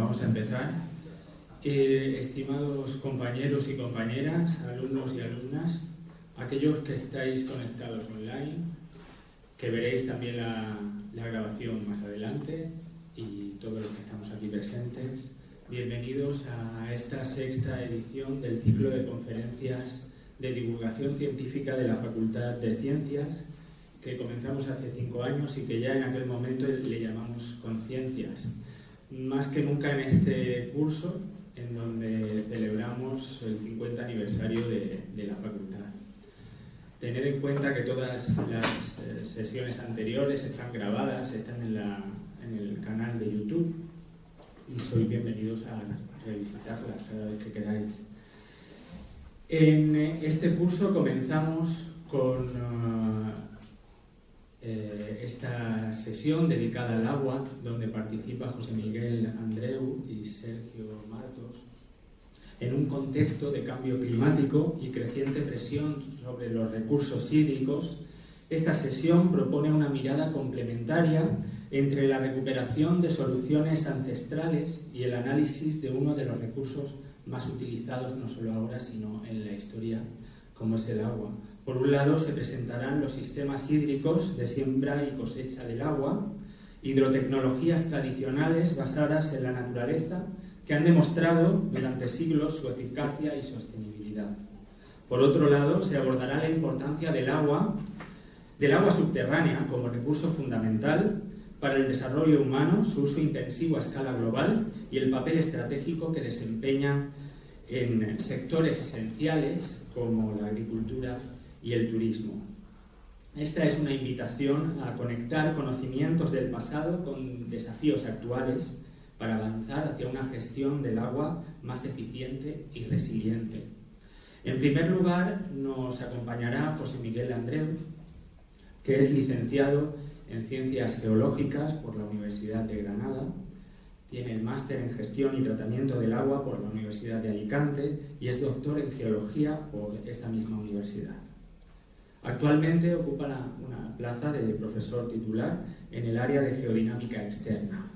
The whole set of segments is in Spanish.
vamos a empezar. Estimados compañeros y compañeras, alumnos y alumnas, aquellos que estáis conectados online, que veréis también la grabación más adelante, y todos los que estamos aquí presentes, bienvenidos a esta sexta edición del ciclo de conferencias de divulgación científica de la Facultad de Ciencias, que comenzamos hace 5 años y que ya en aquel momento le llamamos Conciencias. Más que nunca en este curso, en donde celebramos el 50 aniversario de la facultad. Tener en cuenta que todas las sesiones anteriores están grabadas, están en el canal de YouTube, y sois bienvenidos a revisitarlas cada vez que queráis. En este curso comenzamos con esta sesión dedicada al agua, donde participa José Miguel Andreu y Sergio Martos, en un contexto de cambio climático y creciente presión sobre los recursos hídricos. Esta sesión propone una mirada complementaria entre la recuperación de soluciones ancestrales y el análisis de uno de los recursos más utilizados no solo ahora, sino en la historia, como es el agua. Por un lado, se presentarán los sistemas hídricos de siembra y cosecha del agua, hidrotecnologías tradicionales basadas en la naturaleza que han demostrado durante siglos su eficacia y sostenibilidad. Por otro lado, se abordará la importancia del agua subterránea como recurso fundamental para el desarrollo humano, su uso intensivo a escala global y el papel estratégico que desempeña en sectores esenciales como la agricultura y el turismo. Esta es una invitación a conectar conocimientos del pasado con desafíos actuales para avanzar hacia una gestión del agua más eficiente y resiliente. En primer lugar, nos acompañará José Miguel Andreu, que es licenciado en Ciencias Geológicas por la Universidad de Granada, tiene el máster en Gestión y Tratamiento del Agua por la Universidad de Alicante y es doctor en Geología por esta misma universidad. Actualmente ocupa una plaza de profesor titular en el área de Geodinámica Externa,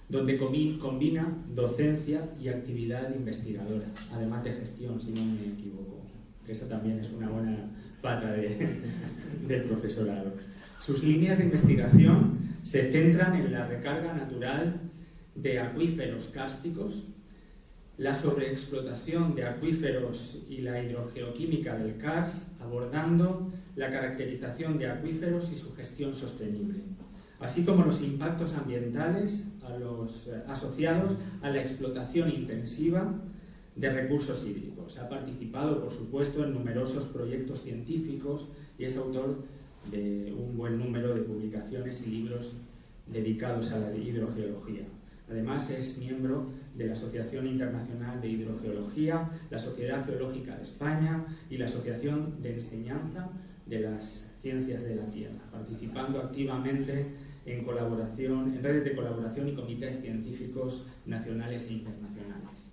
donde combina docencia y actividad investigadora, además de gestión, si no me equivoco, que esa también es una buena pata del profesorado. Sus líneas de investigación se centran en la recarga natural de acuíferos kársticos, la sobreexplotación de acuíferos y la hidrogeoquímica del karst, abordando la caracterización de acuíferos y su gestión sostenible, así como los impactos ambientales asociados a la explotación intensiva de recursos hídricos. Ha participado, por supuesto, en numerosos proyectos científicos y es autor de un buen número de publicaciones y libros dedicados a la hidrogeología. Además, es miembro de la Asociación Internacional de Hidrogeología, la Sociedad Geológica de España y la Asociación de Enseñanza de las Ciencias de la Tierra, participando activamente en redes de colaboración y comités científicos nacionales e internacionales.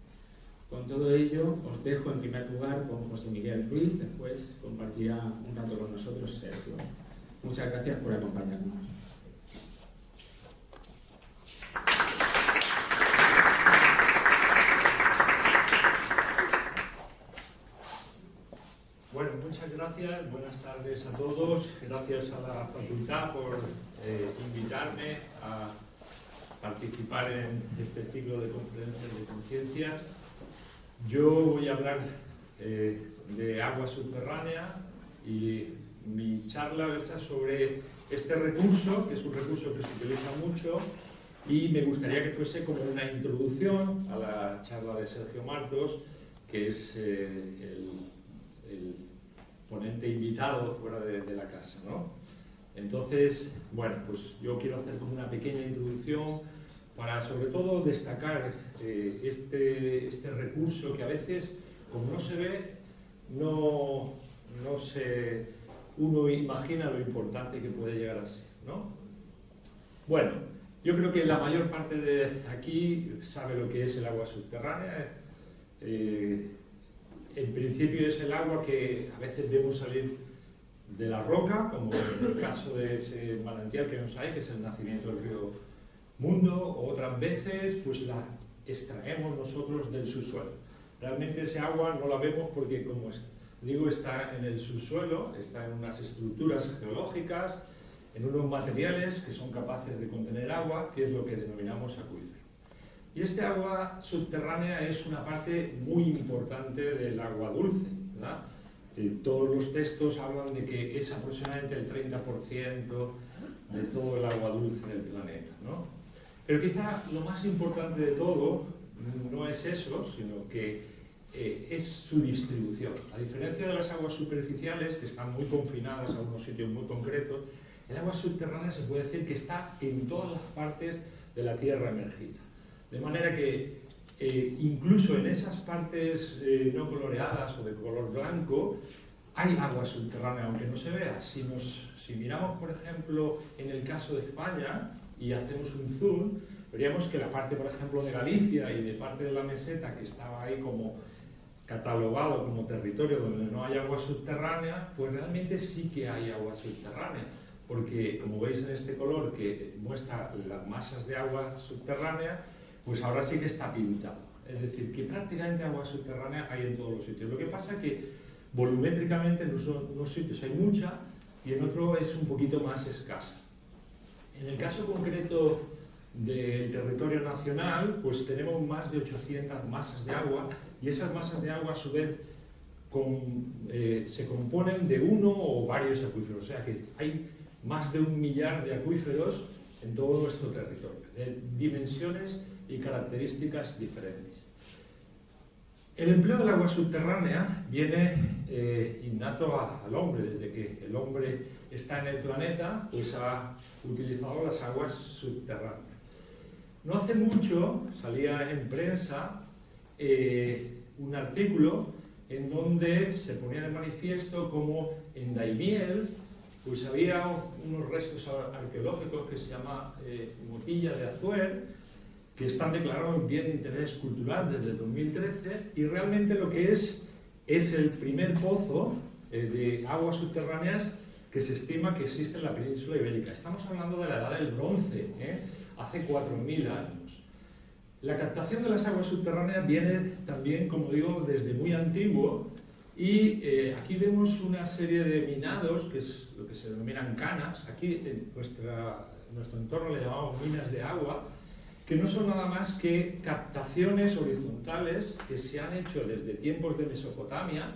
Con todo ello, os dejo en primer lugar con José Miguel Ruiz, después compartirá un rato con nosotros Sergio. Muchas gracias por acompañarnos. Bueno, muchas gracias, buenas tardes a todos. Gracias a la facultad por invitarme a participar en este ciclo de conferencias de conciencias. Yo voy a hablar de agua subterránea y mi charla versa sobre este recurso, que es un recurso que se utiliza mucho, y me gustaría que fuese como una introducción a la charla de Sergio Martos, que es el ponente invitado fuera de la casa, ¿no? Entonces, bueno, pues yo quiero hacer como una pequeña introducción para sobre todo destacar este recurso que a veces, como no se ve, uno imagina lo importante que puede llegar a ser, ¿no? Bueno, yo creo que la mayor parte de aquí sabe lo que es el agua subterránea. En principio es el agua que a veces vemos salir de la roca, como en el caso de ese manantial que vemos ahí, que es el nacimiento del río Mundo, o otras veces pues la extraemos nosotros del subsuelo. Realmente ese agua no la vemos porque, como digo, está en el subsuelo, está en unas estructuras geológicas, en unos materiales que son capaces de contener agua, que es lo que denominamos acuífero. Y este agua subterránea es una parte muy importante del agua dulce, ¿verdad? Todos los textos hablan de que es aproximadamente el 30% de todo el agua dulce del planeta, ¿no? Pero quizá lo más importante de todo no es eso, sino que es su distribución. A diferencia de las aguas superficiales, que están muy confinadas a unos sitios muy concretos, el agua subterránea se puede decir que está en todas las partes de la Tierra emergida. De manera que incluso en esas partes no coloreadas o de color blanco, hay agua subterránea, aunque no se vea. Si miramos, por ejemplo, en el caso de España y hacemos un zoom, veríamos que la parte, por ejemplo, de Galicia y de parte de la meseta, que estaba ahí como catalogado como territorio donde no hay agua subterránea, pues realmente sí que hay agua subterránea, porque como veis en este color que muestra las masas de agua subterránea, pues ahora sí que está pintado. Es decir, que prácticamente agua subterránea hay en todos los sitios. Lo que pasa es que volumétricamente en unos sitios hay mucha y en otros es un poquito más escasa. En el caso concreto del territorio nacional, pues tenemos más de 800 masas de agua y esas masas de agua a su vez se componen de uno o varios acuíferos. O sea que hay más de 1 millar de acuíferos en todo nuestro territorio, de dimensiones y características diferentes. El empleo del agua subterránea viene innato al hombre. Desde que el hombre está en el planeta, pues ha utilizado las aguas subterráneas. No hace mucho salía en prensa un artículo en donde se ponía de manifiesto como en Daimiel pues había unos restos arqueológicos que se llama Motilla de Azuer, que están declarados bien de interés cultural desde 2013, y realmente lo que es el primer pozo de aguas subterráneas que se estima que existe en la península ibérica. Estamos hablando de la edad del bronce, hace 4.000 años. La captación de las aguas subterráneas viene también, como digo, desde muy antiguo, y aquí vemos una serie de minados, que es lo que se denominan canas. Aquí en nuestro entorno le llamamos minas de agua, que no son nada más que captaciones horizontales que se han hecho desde tiempos de Mesopotamia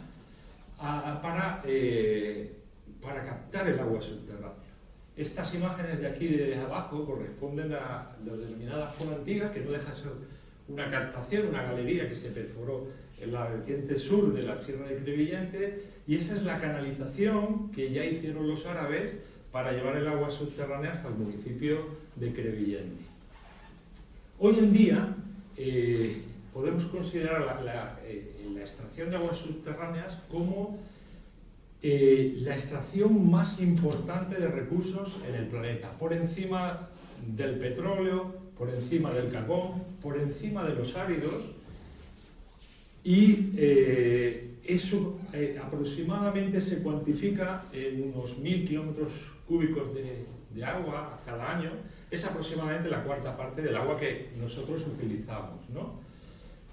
para captar el agua subterránea. Estas imágenes de aquí de abajo corresponden a la denominada zona antigua, que no deja de ser una captación, una galería que se perforó en la vertiente sur de la Sierra de Crevillente, y esa es la canalización que ya hicieron los árabes para llevar el agua subterránea hasta el municipio de Crevillente. Hoy en día podemos considerar la extracción de aguas subterráneas como la extracción más importante de recursos en el planeta, por encima del petróleo, por encima del carbón, por encima de los áridos, y eso aproximadamente se cuantifica en unos 1.000 kilómetros cúbicos de agua cada año. Es aproximadamente la cuarta parte del agua que nosotros utilizamos, ¿no?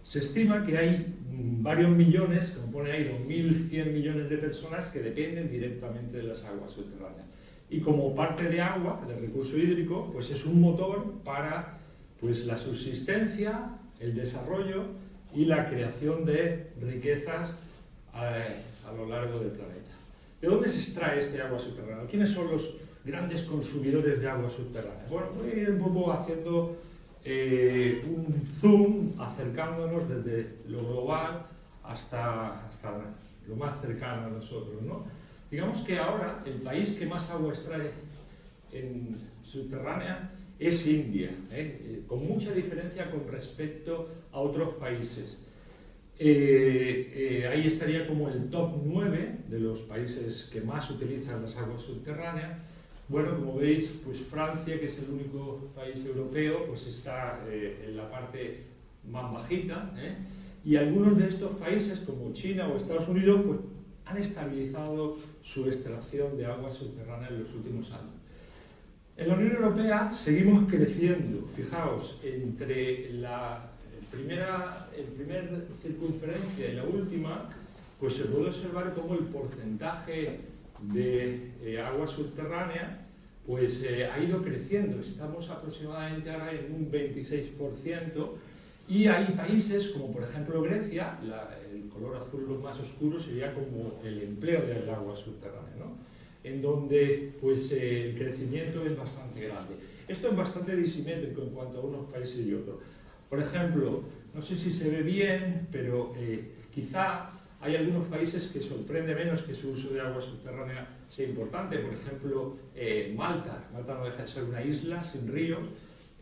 Se estima que hay varios millones, como pone ahí, 2.100 millones de personas que dependen directamente de las aguas subterráneas. Y como parte de agua, del recurso hídrico, pues es un motor para pues, la subsistencia, el desarrollo y la creación de riquezas a lo largo del planeta. ¿De dónde se extrae este agua subterránea? ¿Quiénes son los grandes consumidores de agua subterránea? Bueno, voy a ir un poco haciendo un zoom, acercándonos desde lo global hasta lo más cercano a nosotros, ¿no? Digamos que ahora el país que más agua extrae en subterránea es India, con mucha diferencia con respecto a otros países. Ahí estaría como el top 9 de los países que más utilizan las aguas subterráneas. Bueno, como veis, pues Francia, que es el único país europeo, pues está en la parte más bajita, y algunos de estos países, como China o Estados Unidos, pues han estabilizado su extracción de aguas subterráneas en los últimos años. En la Unión Europea seguimos creciendo. Fijaos, entre primer circunferencia y la última, pues se puede observar cómo el porcentaje de agua subterránea pues ha ido creciendo. Estamos aproximadamente ahora en un 26%, y hay países como por ejemplo Grecia, el color azul más oscuro sería como el empleo del agua subterránea, ¿no? En donde pues el crecimiento es bastante grande. Esto es bastante disimétrico en cuanto a unos países y otros. Por ejemplo, no sé si se ve bien, pero quizá hay algunos países que sorprende menos que su uso de agua subterránea sea importante. Por ejemplo, Malta. Malta no deja de ser una isla sin ríos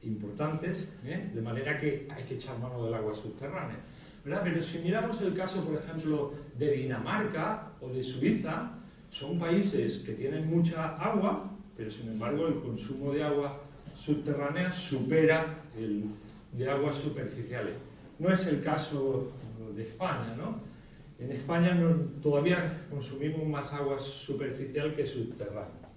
importantes, de manera que hay que echar mano del agua subterránea, ¿verdad? Pero si miramos el caso, por ejemplo, de Dinamarca o de Suiza, son países que tienen mucha agua, pero sin embargo el consumo de agua subterránea supera el de aguas superficiales. No es el caso de España, ¿no? En España todavía consumimos más agua superficial que subterránea.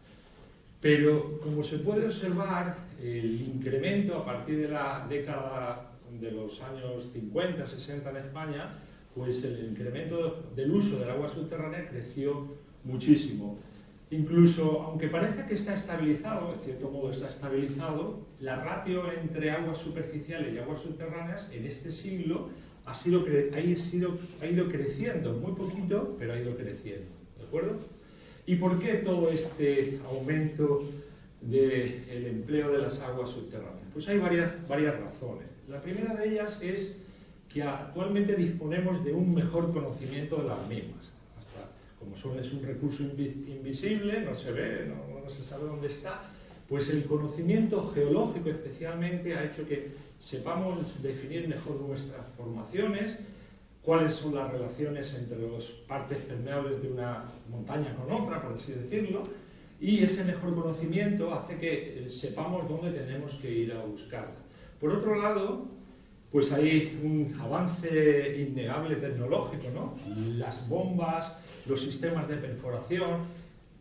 Pero, como se puede observar, el incremento a partir de la década de los años 50, 60 en España, pues el incremento del uso del agua subterránea creció muchísimo. Incluso, aunque parezca que está estabilizado, en cierto modo está estabilizado, la ratio entre aguas superficiales y aguas subterráneas en este siglo ha ido creciendo, muy poquito, pero ha ido creciendo, ¿de acuerdo? ¿Y por qué todo este aumento del empleo de las aguas subterráneas? Pues hay varias razones. La primera de ellas es que actualmente disponemos de un mejor conocimiento de las mismas. Como es un recurso invisible, no se ve, no se sabe dónde está, pues el conocimiento geológico especialmente ha hecho que sepamos definir mejor nuestras formaciones, cuáles son las relaciones entre las partes permeables de una montaña con otra, por así decirlo, y ese mejor conocimiento hace que sepamos dónde tenemos que ir a buscarla. Por otro lado, pues hay un avance innegable tecnológico, ¿no? Las bombas, los sistemas de perforación,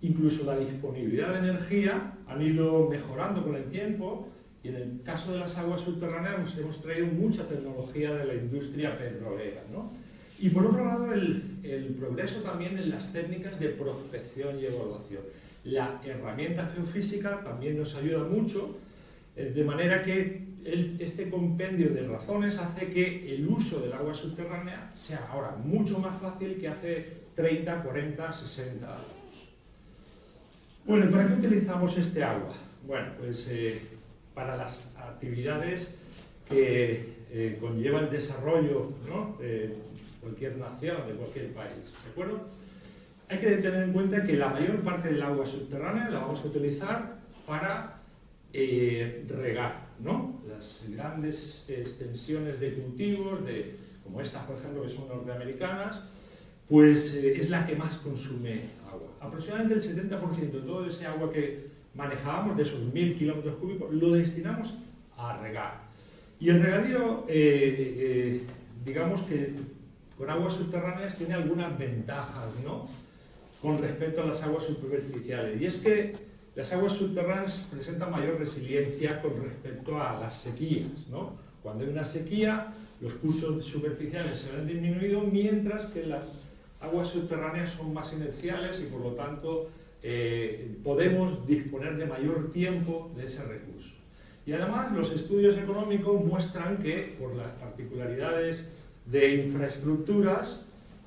incluso la disponibilidad de energía han ido mejorando con el tiempo, y en el caso de las aguas subterráneas nos hemos traído mucha tecnología de la industria petrolera, ¿no? Y por otro lado el progreso también en las técnicas de prospección y evaluación. La herramienta geofísica también nos ayuda mucho, de manera que este compendio de razones hace que el uso del agua subterránea sea ahora mucho más fácil que hace 30, 40, 60 años. Bueno, ¿y para qué utilizamos este agua? Bueno, pues para las actividades que conlleva el desarrollo, ¿no?, de cualquier nación, de cualquier país, ¿de acuerdo? Hay que tener en cuenta que la mayor parte del agua subterránea la vamos a utilizar para regar, ¿no? Las grandes extensiones de cultivos, como estas, por ejemplo, que son norteamericanas, pues es la que más consume agua. Aproximadamente el 70% de todo ese agua que manejábamos, de esos 1000 kilómetros cúbicos, lo destinamos a regar. Y el regadío, digamos que con aguas subterráneas tiene algunas ventajas, ¿no?, con respecto a las aguas superficiales. Y es que las aguas subterráneas presentan mayor resiliencia con respecto a las sequías, ¿no? Cuando hay una sequía, los cursos superficiales se ven disminuidos, mientras que las aguas subterráneas son más inerciales y por lo tanto podemos disponer de mayor tiempo de ese recurso. Y además los estudios económicos muestran que por las particularidades de infraestructuras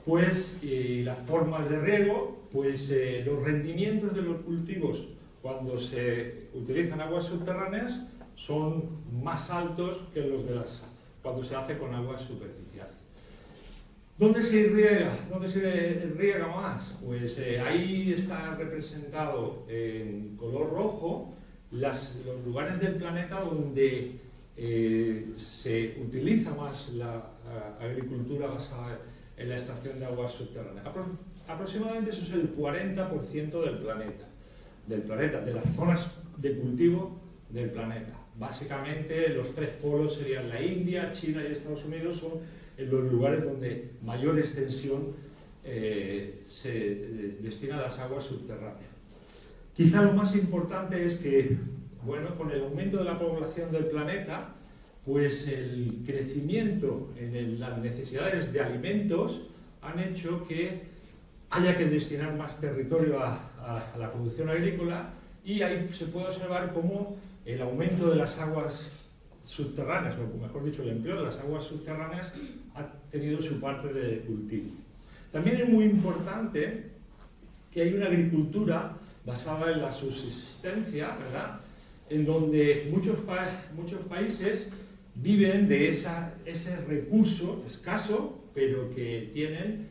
pues, y las formas de riego, pues los rendimientos de los cultivos cuando se utilizan aguas subterráneas son más altos que los de cuando se hace con aguas superficiales. ¿Dónde se riega? ¿Dónde se riega más? Pues ahí está representado en color rojo los lugares del planeta donde se utiliza más la agricultura basada en la extracción de aguas subterráneas. Aproximadamente eso es el 40% del planeta, de las zonas de cultivo del planeta. Básicamente los tres polos serían la India, China y Estados Unidos, son en los lugares donde mayor extensión se destina a las aguas subterráneas. Quizá lo más importante es que, bueno, con el aumento de la población del planeta, pues el crecimiento en las necesidades de alimentos han hecho que haya que destinar más territorio a la producción agrícola, y ahí se puede observar cómo el aumento de las aguas subterráneas, o mejor dicho, el empleo de las aguas subterráneas ha tenido su parte de cultivo. También es muy importante que hay una agricultura basada en la subsistencia, ¿verdad?, en donde muchos países viven de ese recurso escaso, pero que tienen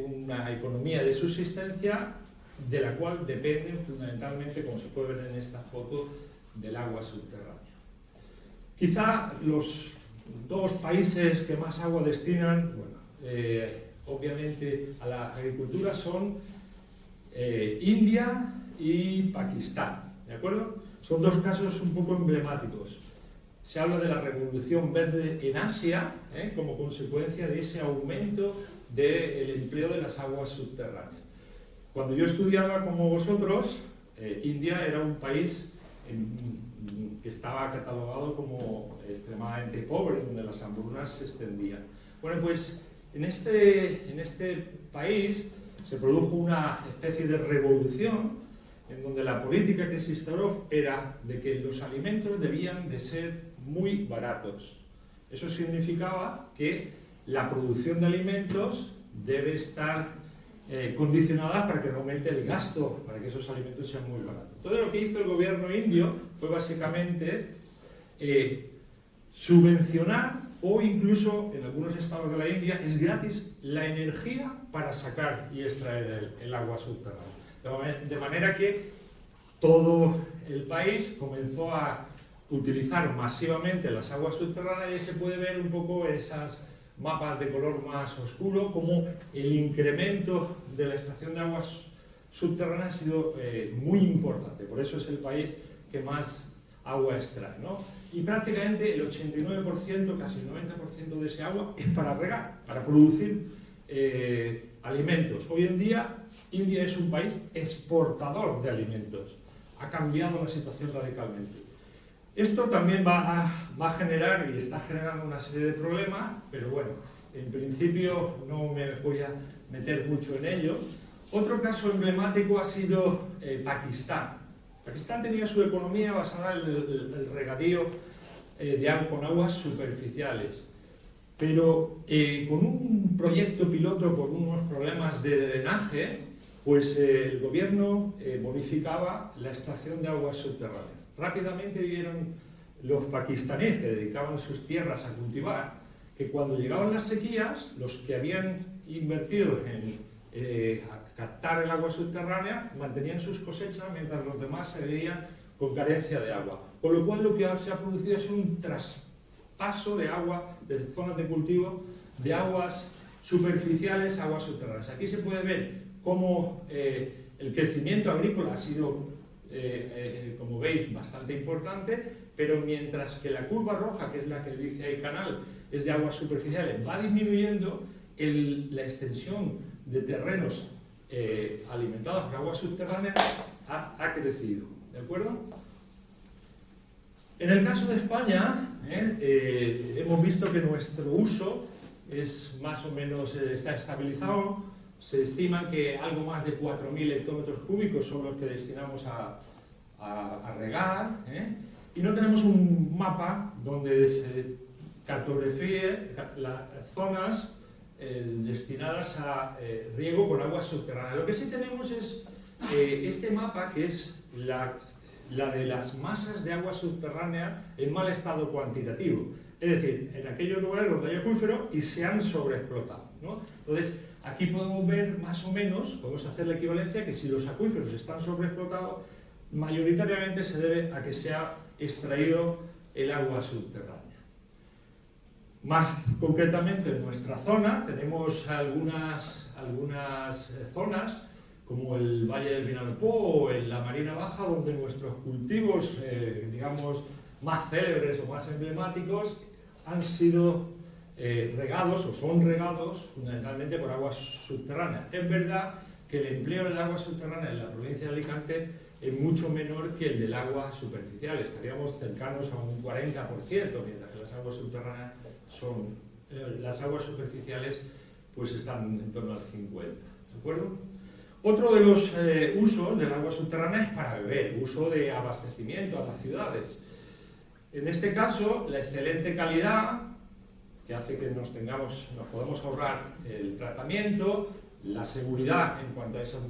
una economía de subsistencia de la cual dependen fundamentalmente, como se puede ver en esta foto, del agua subterránea. Quizá los dos países que más agua destinan, obviamente a la agricultura, son India y Pakistán, ¿de acuerdo? Son dos casos un poco emblemáticos. Se habla de la revolución verde en Asia como consecuencia de ese aumento del empleo de las aguas subterráneas. Cuando yo estudiaba como vosotros, India era un país que estaba catalogado como extremadamente pobre, donde las hambrunas se extendían. Bueno, pues en este país se produjo una especie de revolución en donde la política que se instauró era de que los alimentos debían de ser muy baratos. Eso significaba que la producción de alimentos debe estar condicionada para que no aumente el gasto, para que esos alimentos sean muy baratos. Todo lo que hizo el gobierno indio fue básicamente subvencionar, o incluso en algunos estados de la India es gratis la energía para sacar y extraer el agua subterránea. De manera que todo el país comenzó a utilizar masivamente las aguas subterráneas, y se puede ver un poco esas mapas de color más oscuro, como el incremento de la extracción de aguas subterráneas ha sido muy importante. Por eso es el país que más agua extrae, ¿no? Y prácticamente el 89%, casi el 90% de ese agua es para regar, para producir alimentos. Hoy en día India es un país exportador de alimentos. Ha cambiado la situación radicalmente. Esto también va a generar, y está generando, una serie de problemas, pero bueno, en principio no me voy a meter mucho en ello. Otro caso emblemático ha sido Pakistán. Pakistán tenía su economía basada en el regadío con aguas superficiales, pero con un proyecto piloto por unos problemas de drenaje, pues el gobierno bonificaba la extracción de aguas subterráneas. Rápidamente vieron los pakistaníes que dedicaban sus tierras a cultivar que cuando llegaban las sequías, los que habían invertido en captar el agua subterránea mantenían sus cosechas, mientras los demás se veían con carencia de agua. Con lo cual lo que se ha producido es un traspaso de agua, de zonas de cultivo, de aguas superficiales a aguas subterráneas. Aquí se puede ver cómo el crecimiento agrícola ha sido, como veis, bastante importante, pero mientras que la curva roja, que es la que dice el canal, es de aguas superficiales, va disminuyendo, la extensión de terrenos alimentados por aguas subterráneas ha crecido, ¿de acuerdo? En el caso de España, hemos visto que nuestro uso es más o menos, está estabilizado. Se estima que algo más de 4.000 hectómetros cúbicos son los que destinamos a regar, y no tenemos un mapa donde se cartografíe las zonas destinadas a riego con aguas subterráneas. Lo que sí tenemos es este mapa, que es la de las masas de agua subterránea en mal estado cuantitativo, es decir, en aquellos lugares donde hay acuífero y se han sobreexplotado, ¿no? Entonces, aquí podemos ver más o menos, podemos hacer la equivalencia, que si los acuíferos están sobreexplotados, mayoritariamente se debe a que se ha extraído el agua subterránea. Más concretamente, en nuestra zona tenemos algunas zonas, como el Valle del Vinalopó o en la Marina Baja, donde nuestros cultivos, digamos, más célebres o más emblemáticos han sido regados o son regados fundamentalmente por aguas subterráneas. Es verdad que el empleo del agua subterránea en la provincia de Alicante es mucho menor que el del agua superficial. Estaríamos cercanos a un 40%, mientras que las aguas subterráneas las aguas superficiales pues están en torno al 50%. ¿De acuerdo? Otro de los usos del agua subterránea es para beber, uso de abastecimiento a las ciudades. En este caso, la excelente calidad, que hace que nos podemos ahorrar el tratamiento, la seguridad en cuanto a esos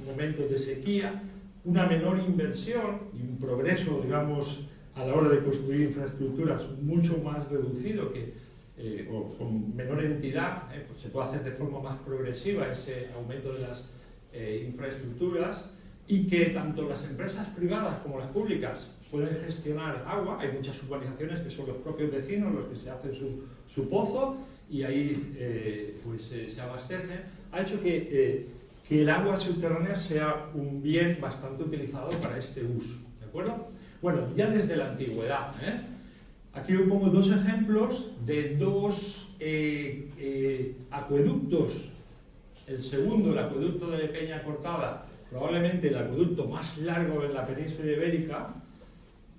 momentos de sequía, una menor inversión y un progreso, digamos, a la hora de construir infraestructuras mucho más reducido o con menor entidad, pues se puede hacer de forma más progresiva ese aumento de las infraestructuras, y que tanto las empresas privadas como las públicas pueden gestionar agua. Hay muchas urbanizaciones que son los propios vecinos los que se hacen su pozo y ahí se abastecen. Ha hecho que el agua subterránea sea un bien bastante utilizado para este uso, ¿de acuerdo? Bueno, ya desde la antigüedad, aquí os pongo dos ejemplos de dos acueductos. El segundo, el acueducto de Peña Cortada, probablemente el acueducto más largo de la península ibérica,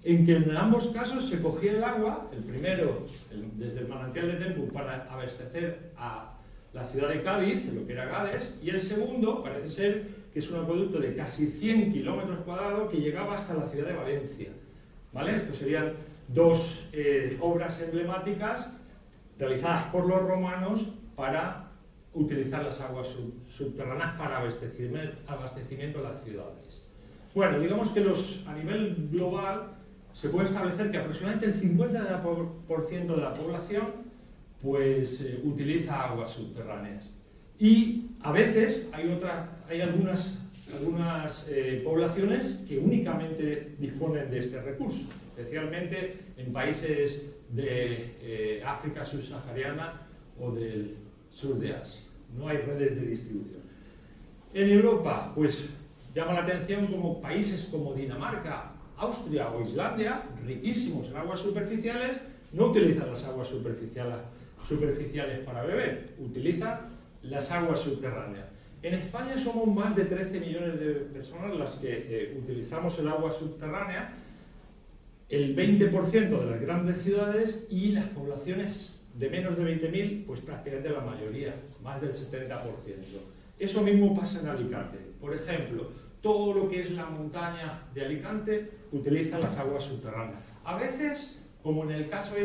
en que en ambos casos se cogía el agua, el primero desde el manantial de Tempu para abastecer a la ciudad de Cádiz, lo que era Gades, y el segundo parece ser que es un acueducto de casi 100 kilómetros cuadrados que llegaba hasta la ciudad de Valencia. ¿Vale? Estos serían dos obras emblemáticas realizadas por los romanos para utilizar las aguas subterráneas para abastecimiento de las ciudades. Bueno, digamos que a nivel global se puede establecer que aproximadamente el 50% de la población pues utiliza aguas subterráneas. Y a veces hay algunas poblaciones que únicamente disponen de este recurso, especialmente en países de África subsahariana o del sur de Asia. No hay redes de distribución. En Europa, pues llama la atención como países como Dinamarca, Austria o Islandia, riquísimos en aguas superficiales, no utilizan las aguas superficiales para beber, utilizan las aguas subterráneas. En España somos más de 13 millones de personas las que utilizamos el agua subterránea, el 20% de las grandes ciudades, y las poblaciones de menos de 20.000, pues prácticamente la mayoría, más del 70%. Eso mismo pasa en Alicante. Por ejemplo, todo lo que es la montaña de Alicante utiliza las aguas subterráneas. A veces, como en el caso de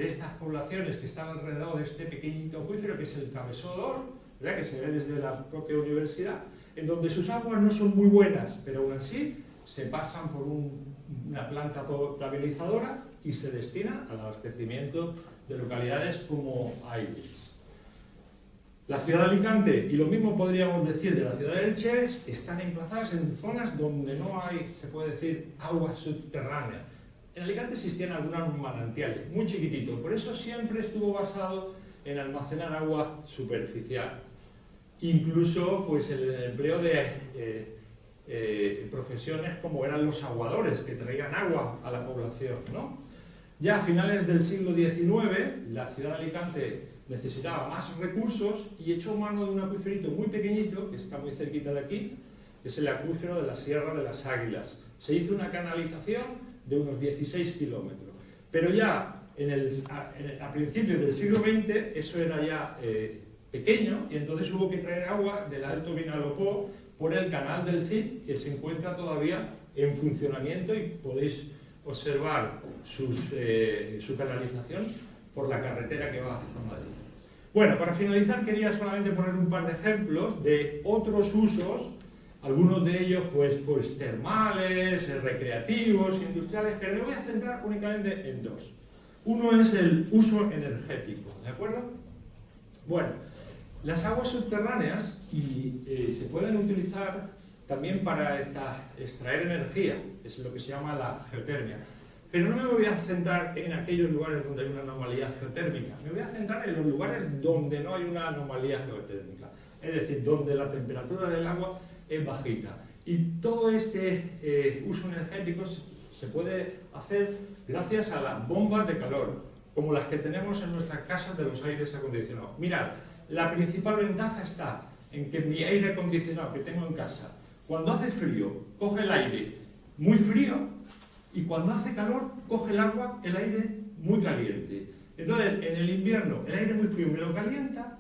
estas poblaciones que están alrededor de este pequeñito acuífero, que es el Cabeçó d'Or, ¿verdad?, que se ve desde la propia universidad, en donde sus aguas no son muy buenas, pero aún así se pasan por una planta potabilizadora y se destinan al abastecimiento de localidades como Aires. La ciudad de Alicante, y lo mismo podríamos decir de la ciudad de Elche, están emplazadas en zonas donde no hay, se puede decir, agua subterránea. En Alicante existían algunos manantiales, muy chiquititos, por eso siempre estuvo basado en almacenar agua superficial. Incluso pues, el empleo de profesiones como eran los aguadores, que traían agua a la población, ¿no? Ya a finales del siglo XIX, la ciudad de Alicante necesitaba más recursos y echó mano de un acuífero muy pequeñito, que está muy cerquita de aquí, que es el acuífero de la Sierra de las Águilas. Se hizo una canalización de unos 16 kilómetros. Pero ya a principios del siglo XX eso era ya pequeño, y entonces hubo que traer agua del Alto Vinalopó por el canal del Cid, que se encuentra todavía en funcionamiento, y podéis observar su canalización por la carretera que va a Madrid. Bueno, para finalizar quería solamente poner un par de ejemplos de otros usos, algunos de ellos pues termales, recreativos, industriales, pero me voy a centrar únicamente en dos. Uno es el uso energético, ¿de acuerdo? Bueno, las aguas subterráneas se pueden utilizar también para extraer energía, es lo que se llama la geotermia. Pero no me voy a centrar en aquellos lugares donde hay una anomalía geotérmica, me voy a centrar en los lugares donde no hay una anomalía geotérmica, es decir, donde la temperatura del agua es bajita. Y todo este uso energético se puede hacer gracias a las bombas de calor, como las que tenemos en nuestras casas de los aires acondicionados. Mirad, la principal ventaja está en que mi aire acondicionado que tengo en casa, cuando hace frío, coge el aire muy frío y cuando hace calor, coge el aire muy caliente. Entonces, en el invierno, el aire muy frío me lo calienta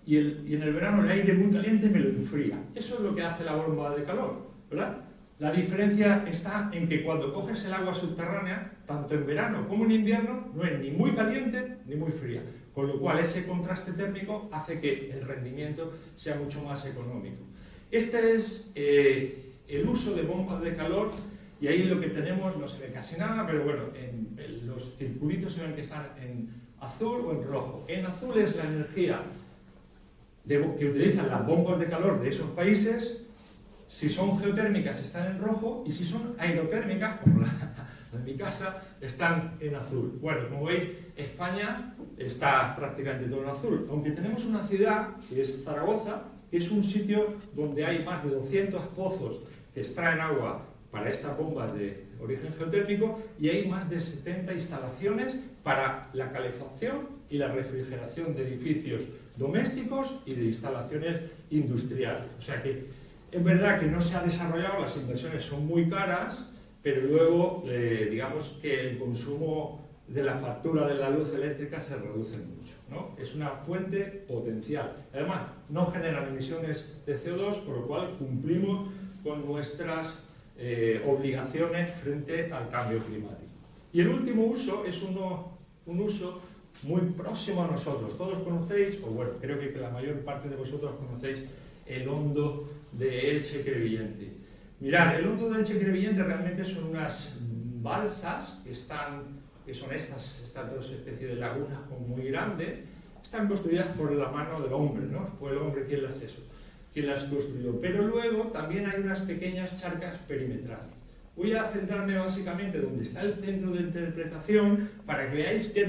y en el verano el aire muy caliente me lo enfría. Eso es lo que hace la bomba de calor, ¿verdad? La diferencia está en que cuando coges el agua subterránea, tanto en verano como en invierno, no es ni muy caliente ni muy fría. Con lo cual, ese contraste térmico hace que el rendimiento sea mucho más económico. Este es el uso de bombas de calor, y ahí lo que tenemos no se ve casi nada, pero bueno, en los circulitos se ven que están en azul o en rojo. En azul es la energía que utilizan las bombas de calor de esos países. Si son geotérmicas están en rojo, y si son aerotérmicas, como la en mi casa, están en azul. Bueno, como veis, España está prácticamente todo en azul, aunque tenemos una ciudad, que es Zaragoza, que es un sitio donde hay más de 200 pozos que extraen agua para estas bombas de origen geotérmico, y hay más de 70 instalaciones para la calefacción y la refrigeración de edificios domésticos y de instalaciones industriales. O sea que es verdad que no se ha desarrollado, las inversiones son muy caras, pero luego digamos que el consumo de la factura de la luz eléctrica se reduce mucho, ¿no? Es una fuente potencial. Además, no generan emisiones de CO2, por lo cual cumplimos con nuestras obligaciones frente al cambio climático. Y el último uso es un uso muy próximo a nosotros. Todos conocéis, o bueno, creo que la mayor parte de vosotros conocéis el Hondo de Elche-Crevillente. Mirad, el Hondo de Elche-Crevillente realmente son unas balsas que son estas dos especies de lagunas muy grandes, están construidas por la mano del hombre, ¿no? Fue el hombre quien las construyó. Pero luego también hay unas pequeñas charcas perimetrales. Voy a centrarme básicamente donde está el centro de interpretación para que veáis qué es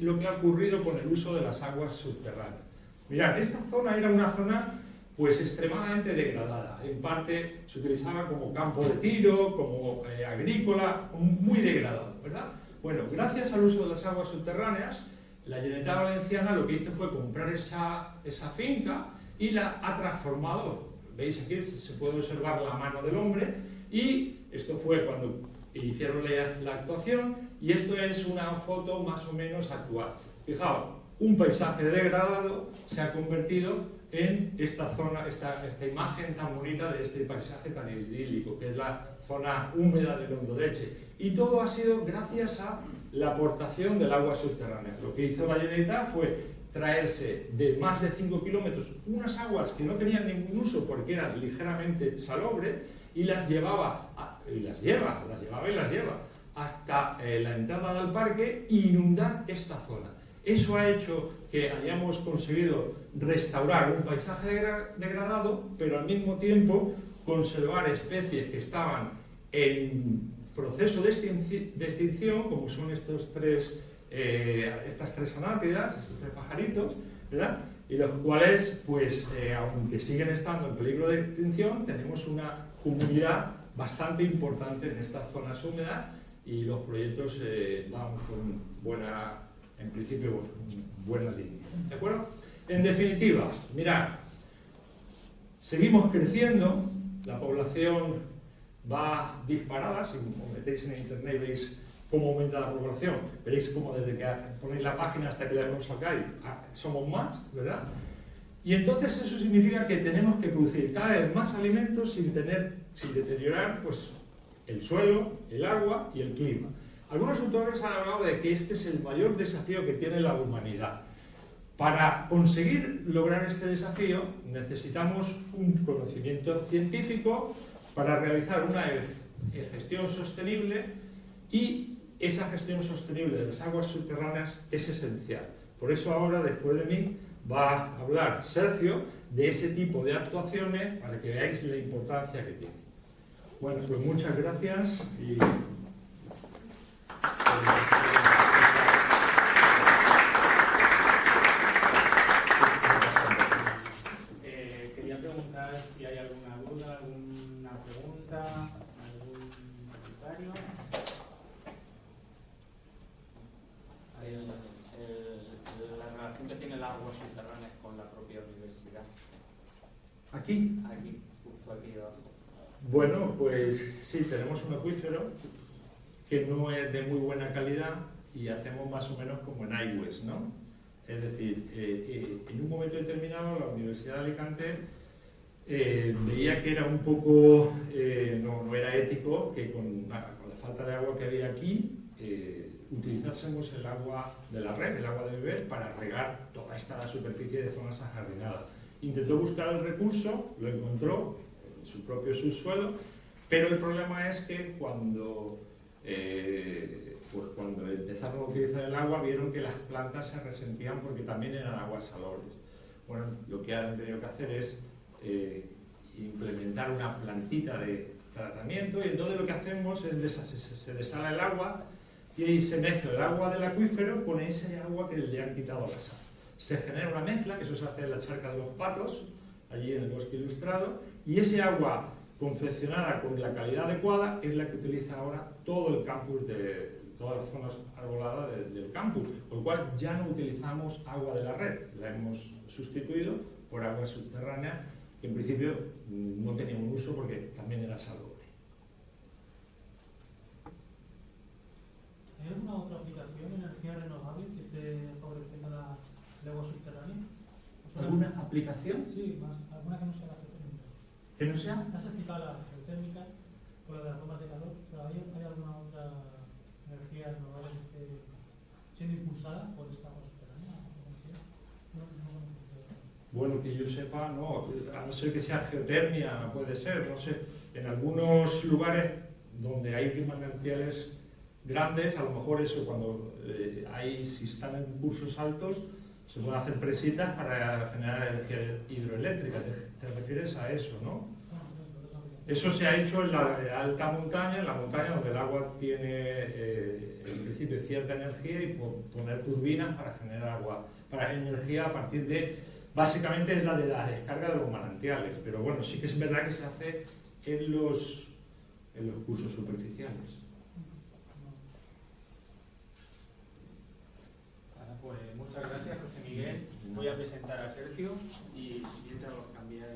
lo que ha ocurrido con el uso de las aguas subterráneas. Mirad, esta zona era una zona pues extremadamente degradada. En parte se utilizaba como campo de tiro, como agrícola, muy degradado, ¿verdad? Bueno, gracias al uso de las aguas subterráneas, la Generalitat Valenciana lo que hizo fue comprar esa finca y la ha transformado. Veis aquí, se puede observar la mano del hombre, y esto fue cuando hicieron la actuación, y esto es una foto más o menos actual. Fijaos, un paisaje degradado se ha convertido en esta zona, esta imagen tan bonita de este paisaje tan idílico, que es la zona húmeda del Hondo de Elche. Y todo ha sido gracias a la aportación del agua subterránea. Lo que hizo la Generalitat fue traerse de más de 5 kilómetros unas aguas que no tenían ningún uso porque eran ligeramente salobres, y las lleva hasta la entrada del parque e inundar esta zona. Eso ha hecho que hayamos conseguido restaurar un paisaje degradado, pero al mismo tiempo conservar especies que estaban en proceso de extinción, como son estas tres anátidas, estos tres pajaritos, ¿verdad? Y los cuales, pues, aunque siguen estando en peligro de extinción, tenemos una comunidad bastante importante en estas zonas húmedas, y los proyectos van con en principio, buena línea. ¿De acuerdo? En definitiva, mirad, seguimos creciendo, la población va disparada. Si os metéis en internet veis cómo aumenta la población, veréis cómo desde que ponéis la página hasta que la vemos acá somos más, ¿verdad? Y entonces eso significa que tenemos que producir cada vez más alimentos sin deteriorar pues, el suelo, el agua y el clima. Algunos autores han hablado de que este es el mayor desafío que tiene la humanidad. Para conseguir lograr este desafío necesitamos un conocimiento científico para realizar una gestión sostenible, y esa gestión sostenible de las aguas subterráneas es esencial. Por eso ahora, después de mí, va a hablar Sergio de ese tipo de actuaciones para que veáis la importancia que tiene. Bueno, pues muchas gracias y... Quería preguntar si hay alguna duda, alguna pregunta, algún comentario. La relación que tiene el agua subterránea con la propia universidad. Aquí. Aquí, justo aquí abajo. Bueno, pues sí, tenemos un acuífero que no es de muy buena calidad y hacemos más o menos como en iWest, ¿no? Es decir, en un momento determinado la Universidad de Alicante veía que era un poco, no era ético que con la falta de agua que había aquí utilizásemos el agua de la red, el agua de beber, para regar toda esta superficie de zonas ajardinadas. Intentó buscar el recurso, lo encontró en su propio subsuelo, pero el problema es que cuando empezaron a utilizar el agua vieron que las plantas se resentían porque también eran aguas salobres. Bueno, lo que han tenido que hacer es implementar una plantita de tratamiento, y entonces lo que hacemos es se desala el agua y se mezcla el agua del acuífero con ese agua que le han quitado la sal. Se genera una mezcla, que eso se hace en la charca de los Patos, allí en el Bosque Ilustrado, y ese agua confeccionada con la calidad adecuada es la que utiliza ahora todo el campus, de todas las zonas arboladas del campus, con lo cual ya no utilizamos agua de la red, la hemos sustituido por agua subterránea, que en principio no tenía un uso porque también era salobre. ¿Hay alguna otra aplicación de energía renovable que esté favoreciendo el agua subterránea? O sea, ¿Alguna aplicación? Sí, alguna que no sea la geotérmica. ¿Que no sea? Has explicado la geotérmica o la de las bombas de calor, pero ¿hay alguna otra energía renovable que esté siendo impulsada por esta agua subterránea? Bueno, que yo sepa, no, a no ser que sea geotermia, puede ser, no sé. En algunos lugares donde hay manantiales grandes, a lo mejor eso, cuando si están en cursos altos, se pueden hacer presitas para generar energía hidroeléctrica. ¿Te refieres a eso, no? Eso se ha hecho en la alta montaña, en la montaña donde el agua tiene en principio cierta energía, y poner turbinas para generar agua, para energía a partir de, básicamente es la de la descarga de los manantiales, pero bueno, sí que es verdad que se hace en los cursos superficiales. Pues muchas gracias, José Miguel. Voy a presentar a Sergio y mientras os cambiáis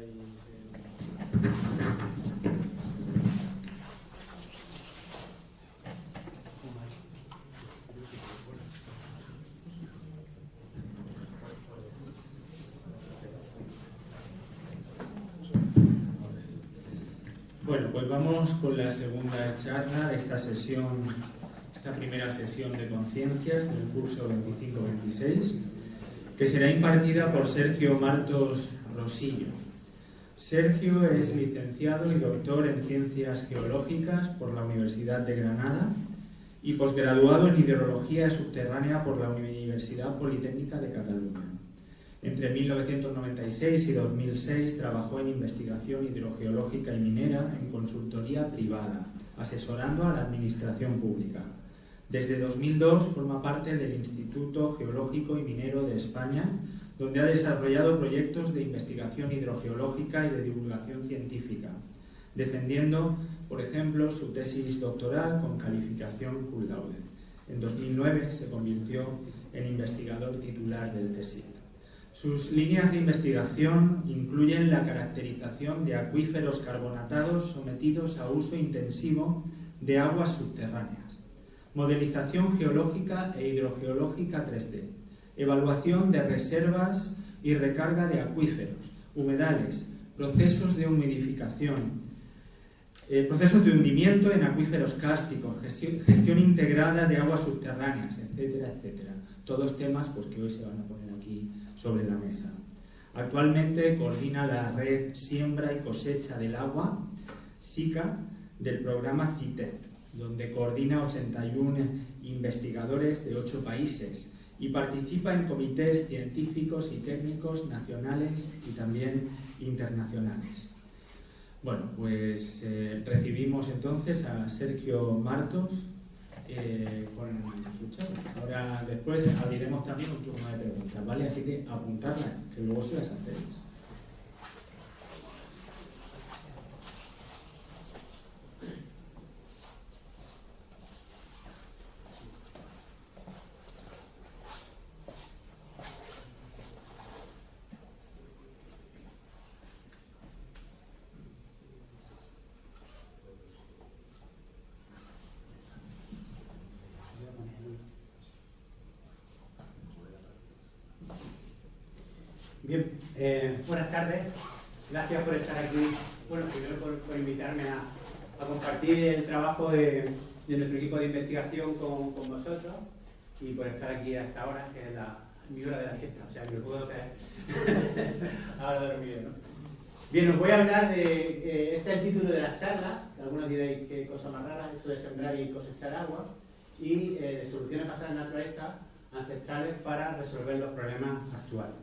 Bueno, pues vamos con la segunda charla de esta sesión, esta primera sesión de conciencias del curso 25-26, que será impartida por Sergio Martos Rosillo. Sergio es licenciado y doctor en Ciencias Geológicas por la Universidad de Granada y posgraduado en Hidrología Subterránea por la Universidad Politécnica de Cataluña. Entre 1996 y 2006 trabajó en investigación hidrogeológica y minera en consultoría privada, asesorando a la administración pública. Desde 2002 forma parte del Instituto Geológico y Minero de España, donde ha desarrollado proyectos de investigación hidrogeológica y de divulgación científica, defendiendo, por ejemplo, su tesis doctoral con calificación cum laude. En 2009 se convirtió en investigador titular del CSIC. Sus líneas de investigación incluyen la caracterización de acuíferos carbonatados sometidos a uso intensivo de aguas subterráneas, modelización geológica e hidrogeológica 3D, evaluación de reservas y recarga de acuíferos, humedales, procesos de humidificación, procesos de hundimiento en acuíferos cársticos, gestión integrada de aguas subterráneas, etcétera, etcétera. Todos temas pues, que hoy se van a poner aquí sobre la mesa. Actualmente coordina la red Siembra y Cosecha del Agua, SICA, del programa CITET, donde coordina 81 investigadores de 8 países y participa en comités científicos y técnicos nacionales y también internacionales. Bueno, pues recibimos entonces a Sergio Martos con su charla. Ahora después abriremos también un turno de preguntas, ¿vale? Así que apuntarlas, que luego se las hacéis. Bien, buenas tardes. Gracias por estar aquí. Bueno, primero por invitarme a compartir el trabajo de nuestro equipo de investigación con vosotros y por estar aquí a esta hora, que es mi hora de la siesta, o sea, que lo puedo hacer ahora dormido, ¿no? Bien, os voy a hablar de, este es el título de la charla, algunos diréis qué cosa más rara, esto de sembrar y cosechar agua, y de soluciones basadas en naturaleza ancestrales para resolver los problemas actuales.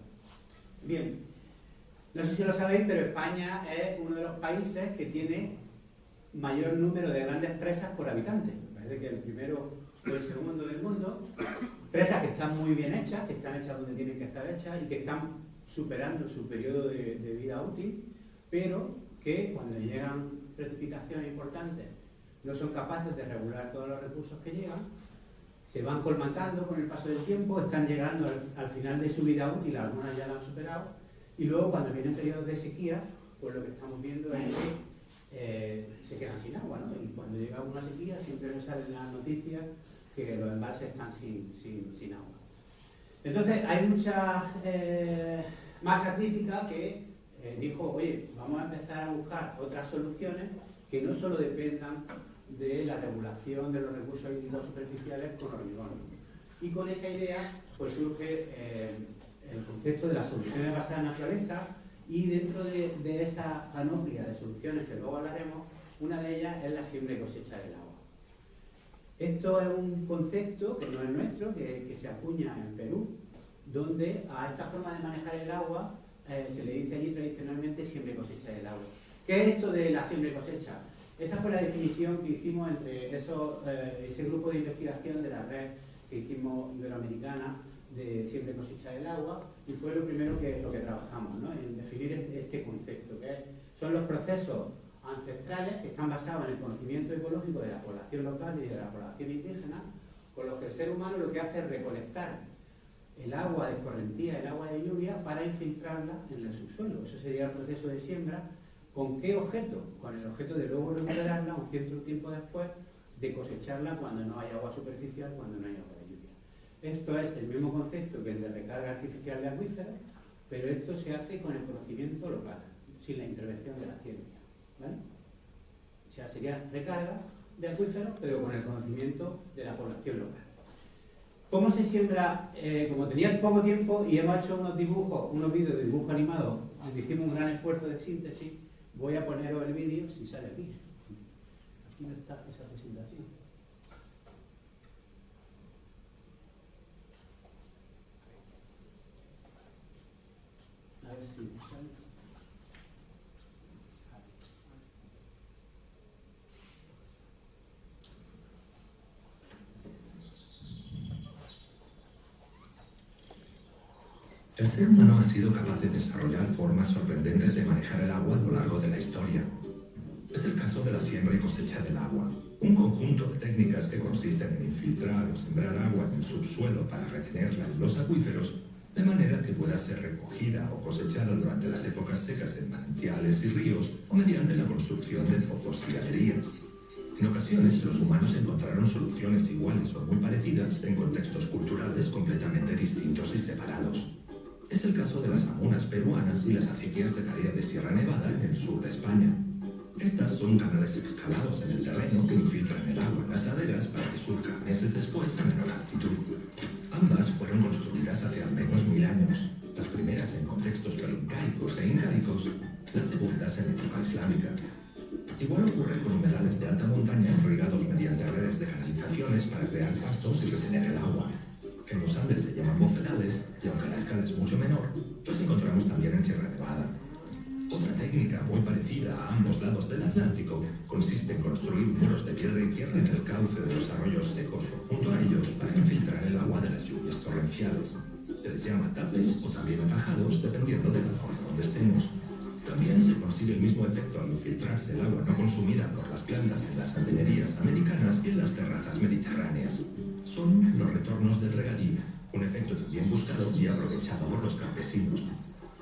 Bien, no sé si lo sabéis, pero España es uno de los países que tiene mayor número de grandes presas por habitante. Me parece que el primero o el segundo del mundo. Presas que están muy bien hechas, que están hechas donde tienen que estar hechas y que están superando su periodo de vida útil, pero que cuando llegan precipitaciones importantes no son capaces de regular todos los recursos que llegan, se van colmatando con el paso del tiempo, están llegando al final de su vida útil, algunas ya la han superado, y luego cuando vienen periodos de sequía, pues lo que estamos viendo es que se quedan sin agua, ¿no? Y cuando llega una sequía siempre nos salen las noticias que los embalses están sin agua. Entonces hay mucha masa crítica que dijo, oye, vamos a empezar a buscar otras soluciones que no solo dependan de la regulación de los recursos hídricos superficiales con hormigón. Y con esa idea pues surge el concepto de las soluciones basadas en naturaleza, y dentro de esa panoplia de soluciones que luego hablaremos, una de ellas es la siembra y cosecha del agua. Esto es un concepto que no es nuestro, que se acuña en Perú, donde a esta forma de manejar el agua se le dice allí tradicionalmente siembra y cosecha del agua. ¿Qué es esto de la siembra y cosecha? Esa fue la definición que hicimos entre ese grupo de investigación de la red que hicimos iberoamericana de siembra y cosecha del agua, y fue lo primero que trabajamos, ¿no? En definir este concepto, que son los procesos ancestrales que están basados en el conocimiento ecológico de la población local y de la población indígena, con los que el ser humano lo que hace es recolectar el agua de escorrentía, el agua de lluvia, para infiltrarla en el subsuelo. Eso sería el proceso de siembra. ¿Con qué objeto? Con el objeto de luego recuperarla un cierto tiempo después, de cosecharla cuando no hay agua superficial, cuando no hay agua de lluvia. Esto es el mismo concepto que el de recarga artificial de acuíferos, pero esto se hace con el conocimiento local, sin la intervención de la ciencia, ¿vale? O sea, sería recarga de acuíferos, pero con el conocimiento de la población local. ¿Cómo se siembra? Como tenía poco tiempo y hemos hecho unos dibujos, unos vídeos de dibujo animado, donde hicimos un gran esfuerzo de síntesis, voy a poneros el vídeo, si sale aquí. Aquí no está esa presentación. A ver si sale. El ser humano ha sido capaz de desarrollar formas sorprendentes de manejar el agua a lo largo de la historia. Es el caso de la siembra y cosecha del agua, un conjunto de técnicas que consisten en infiltrar o sembrar agua en el subsuelo para retenerla en los acuíferos, de manera que pueda ser recogida o cosechada durante las épocas secas en manantiales y ríos o mediante la construcción de pozos y galerías. En ocasiones, los humanos encontraron soluciones iguales o muy parecidas en contextos culturales completamente distintos y separados. Es el caso de las amunas peruanas y las acequias de Cadea de Sierra Nevada en el sur de España. Estas son canales excavados en el terreno que infiltran el agua en las laderas para que surja meses después a menor altitud. Ambas fueron construidas hace al menos 1000 años, las primeras en contextos preincaicos e incaicos, las segundas en época islámica. Igual ocurre con humedales de alta montaña irrigados mediante redes de canalizaciones para crear pastos y retener el agua. En los Andes se llaman bofedales, y aunque la escala es mucho menor, los encontramos también en Sierra Nevada. Otra técnica muy parecida a ambos lados del Atlántico consiste en construir muros de piedra y tierra en el cauce de los arroyos secos o junto a ellos para infiltrar el agua de las lluvias torrenciales. Se les llama tapes o también atajados, dependiendo de la zona donde estemos. También se consigue el mismo efecto al infiltrarse el agua no consumida por las plantas en las jardinerías americanas y en las terrazas mediterráneas. Son los retornos del regadío, un efecto también buscado y aprovechado por los campesinos.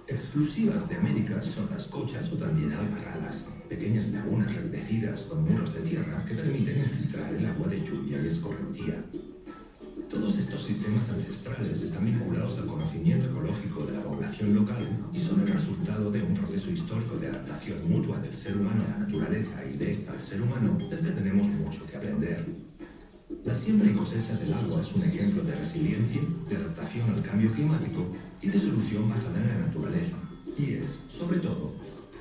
Exclusivas de América son las cochas o también albarradas, pequeñas lagunas regrecidas con muros de tierra que permiten infiltrar el agua de lluvia y escorrentía. Todos estos sistemas ancestrales están vinculados al conocimiento ecológico de la población local y son el resultado de un proceso histórico de adaptación mutua del ser humano a la naturaleza y de esta al ser humano, del que tenemos mucho que aprender. La siembra y cosecha del agua es un ejemplo de resiliencia, de adaptación al cambio climático y de solución basada en la naturaleza. Y es, sobre todo,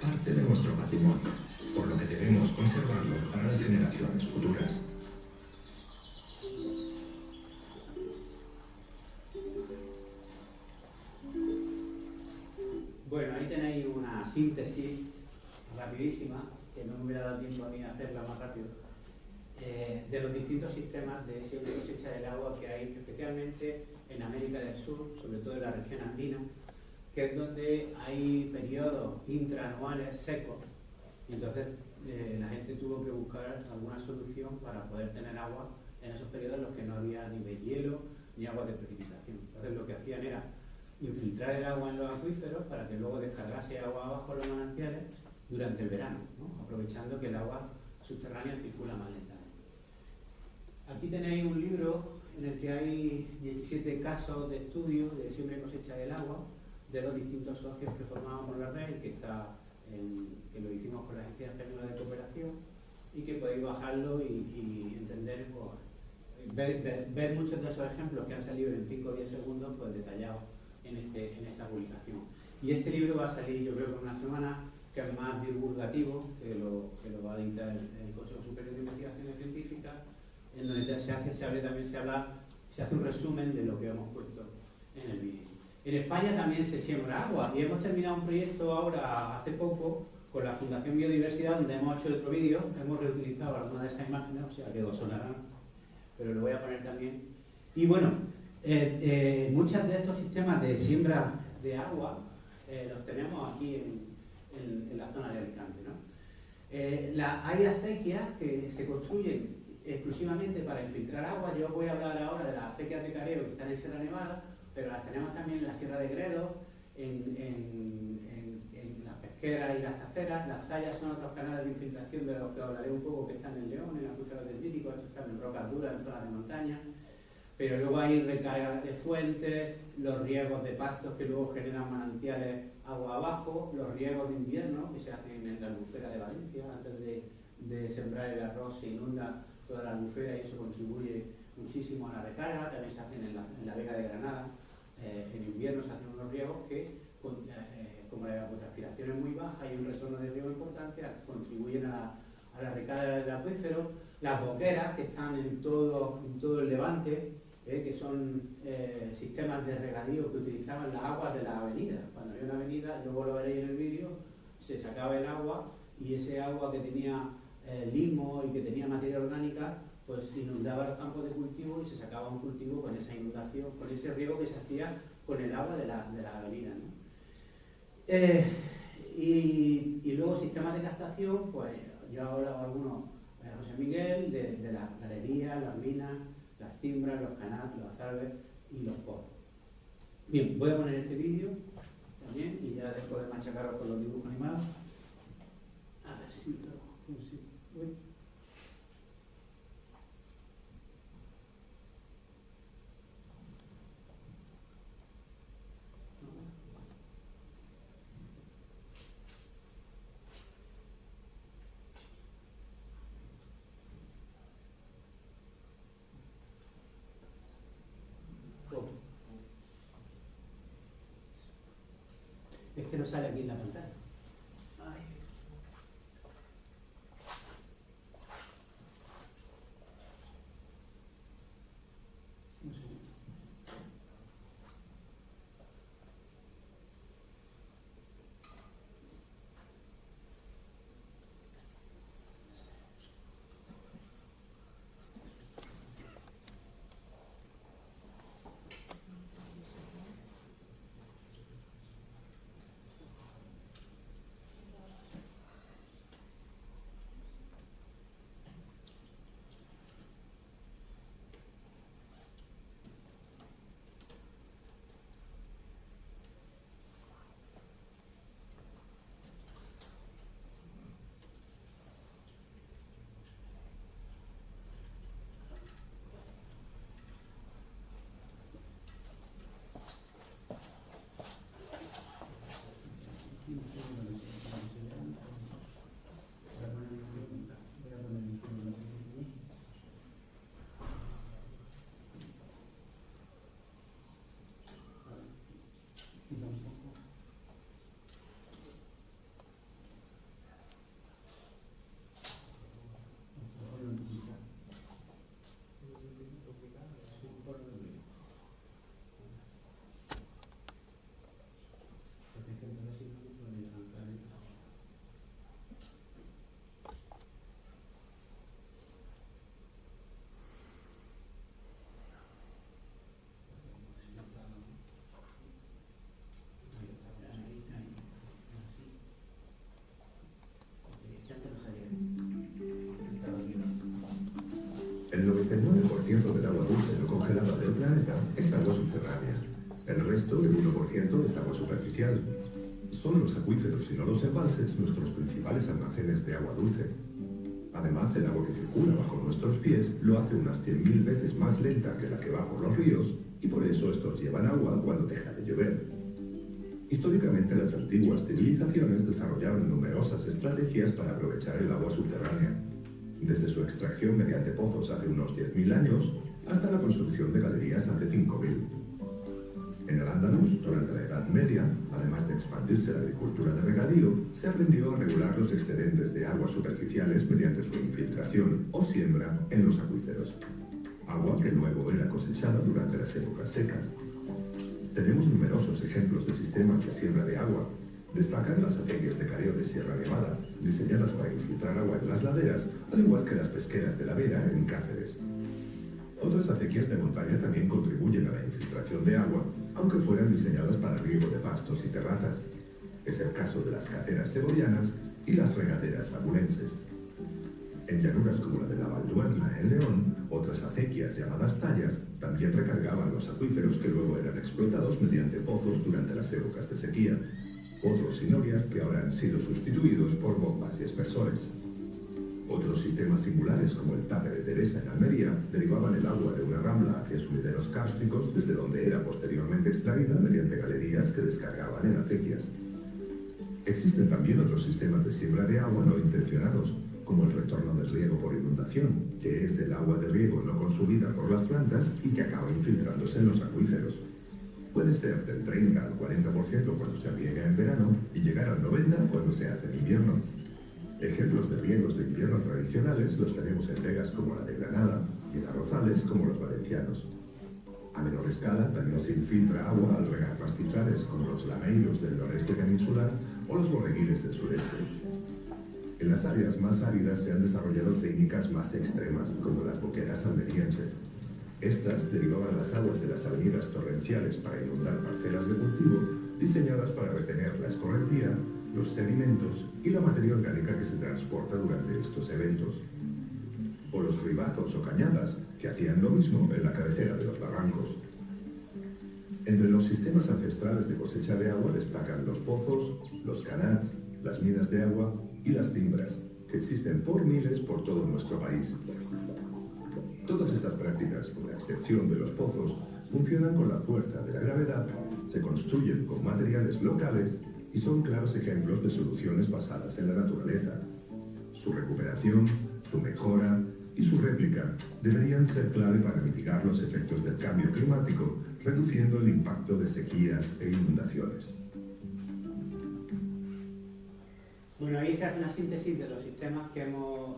parte de nuestro patrimonio, por lo que debemos conservarlo para las generaciones futuras. Bueno, ahí tenéis una síntesis rapidísima, que no me hubiera dado tiempo a mí a hacerla más rápido, de los distintos sistemas de siembra y cosecha del agua que hay, especialmente en América del Sur, sobre todo en la región andina, que es donde hay periodos intraanuales secos, y entonces la gente tuvo que buscar alguna solución para poder tener agua en esos periodos en los que no había ni deshielo ni agua de precipitación. Entonces lo que hacían era infiltrar el agua en los acuíferos para que luego descargase agua abajo en los manantiales durante el verano, ¿no? Aprovechando que el agua subterránea circula más lentamente. Aquí tenéis un libro en el que hay 17 casos de estudio de siembra y cosecha del agua de los distintos socios que formábamos la red, que lo hicimos con la Agencia Española de Cooperación, y que podéis bajarlo y entender, pues, ver muchos de esos ejemplos que han salido en 5 o 10 segundos, pues detallados en esta publicación. Y este libro va a salir, yo creo que en una semana, que es más divulgativo, que lo va a editar el Consejo Superior de Investigaciones Científicas, en donde se hace un resumen de lo que hemos puesto en el vídeo. En España también se siembra agua y hemos terminado un proyecto ahora, hace poco, con la Fundación Biodiversidad, donde hemos hecho otro vídeo, hemos reutilizado algunas de esas imágenes, o sea que os sonarán, pero lo voy a poner también. Y bueno, muchos de estos sistemas de siembra de agua los tenemos aquí en la zona de Alicante, ¿no? Hay acequias que se construyen exclusivamente para infiltrar agua. Yo voy a hablar ahora de las acequias de Careo que están en Sierra Nevada, pero las tenemos también en la Sierra de Gredos, en las pesqueras y las taceras. Las zayas son otros canales de infiltración de los que hablaré un poco, que están en León, en acuíferos dendríticos, estos están en rocas duras, en zonas de montaña. Pero luego hay recargas de fuentes, los riegos de pastos que luego generan manantiales agua abajo, los riegos de invierno que se hacen en la albufera de Valencia. Antes de sembrar el arroz se inunda toda la albufera y eso contribuye muchísimo a la recarga. También se hacen en la Vega de Granada. En invierno se hacen unos riegos que, como la evapotranspiración es muy baja y un retorno de riego importante, contribuyen a la recarga del acuífero. Las boqueras, que están en todo el Levante, que son sistemas de regadío que utilizaban las aguas de la avenida. Cuando había una avenida, luego lo veréis en el vídeo, se sacaba el agua y ese agua que tenía limo y que tenía materia orgánica, pues inundaba los campos de cultivo y se sacaba un cultivo con esa inundación, con ese riego que se hacía con el agua de la avenida, ¿no? Y luego sistemas de captación, pues yo ahora hago algunos, José Miguel, de las galerías, las minas, las cimbras, los canales, los azarbes y los pozos. Bien, voy a poner este vídeo también y ya después de machacaros con los dibujos animados. A ver si lo consigo. Es que no sale aquí en la pantalla. Ay. Un segundo. El 99% del agua dulce no congelada del planeta es agua subterránea. El resto, el 1%, es agua superficial. Son los acuíferos y no los embalses nuestros principales almacenes de agua dulce. Además, el agua que circula bajo nuestros pies lo hace unas 100.000 veces más lenta que la que va por los ríos, y por eso estos llevan agua cuando deja de llover. Históricamente, las antiguas civilizaciones desarrollaron numerosas estrategias para aprovechar el agua subterránea, desde su extracción mediante pozos hace unos 10.000 años hasta la construcción de galerías hace 5.000. En Al-Ándalus, durante la Edad Media, además de expandirse la agricultura de regadío, se aprendió a regular los excedentes de aguas superficiales mediante su infiltración o siembra en los acuíferos. Agua que luego era cosechada durante las épocas secas. Tenemos numerosos ejemplos de sistemas de siembra de agua. Destacan las acequias de Careo de Sierra Nevada, diseñadas para infiltrar agua en las laderas, al igual que las pesqueras de la Vera en Cáceres. Otras acequias de montaña también contribuyen a la infiltración de agua, aunque fueran diseñadas para riego de pastos y terrazas. Es el caso de las caceras segovianas y las regaderas abulenses. En llanuras como la de la Valduerna en León, otras acequias llamadas tallas también recargaban los acuíferos que luego eran explotados mediante pozos durante las épocas de sequía. Pozos y norias que ahora han sido sustituidos por bombas y espesores. Otros sistemas singulares, como el Tape de Teresa en Almería, derivaban el agua de una rambla hacia sumideros kársticos, desde donde era posteriormente extraída mediante galerías que descargaban en acequias. Existen también otros sistemas de siembra de agua no intencionados, como el retorno del riego por inundación, que es el agua de riego no consumida por las plantas y que acaba infiltrándose en los acuíferos. Puede ser del 30 al 40% cuando se riega en verano y llegar al 90% cuando se hace en invierno. Ejemplos de riegos de invierno tradicionales los tenemos en vegas como la de Granada y en arrozales como los valencianos. A menor escala también se infiltra agua al regar pastizales como los lameiros del noreste peninsular o los borreguiles del sureste. En las áreas más áridas se han desarrollado técnicas más extremas, como las boqueras almerienses. Estas derivaban las aguas de las avenidas torrenciales para inundar parcelas de cultivo, diseñadas para retener la escorrentía, los sedimentos y la materia orgánica que se transporta durante estos eventos. O los ribazos o cañadas, que hacían lo mismo en la cabecera de los barrancos. Entre los sistemas ancestrales de cosecha de agua destacan los pozos, los canats, las minas de agua y las cimbras, que existen por miles por todo nuestro país. Todas estas prácticas, con la excepción de los pozos, funcionan con la fuerza de la gravedad, se construyen con materiales locales y son claros ejemplos de soluciones basadas en la naturaleza. Su recuperación, su mejora y su réplica deberían ser clave para mitigar los efectos del cambio climático, reduciendo el impacto de sequías e inundaciones. Bueno, ahí se hace una síntesis de los sistemas que hemos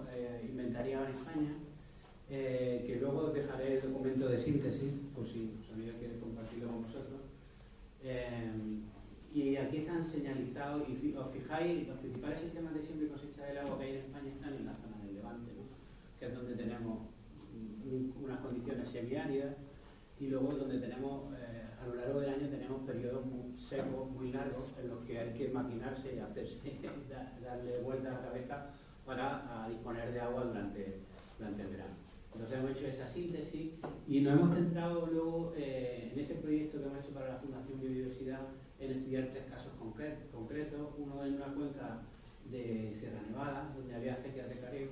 inventariado en España, que luego dejaré el documento de síntesis, por si Sonia quiere compartirlo con vosotros. Y aquí están señalizados, y os fijáis, los principales sistemas de siembra y cosecha del agua que hay en España están en la zona del Levante, ¿no? Que es donde tenemos unas condiciones semiáridas, y luego donde tenemos, a lo largo del año tenemos periodos muy secos, muy largos, en los que hay que maquinarse y hacerse, darle vuelta a la cabeza para disponer de agua durante el verano. Entonces hemos hecho esa síntesis y nos hemos centrado luego en ese proyecto que hemos hecho para la Fundación Biodiversidad en estudiar 3 casos concretos, uno en una cuenca de Sierra Nevada, donde había acequias de careo,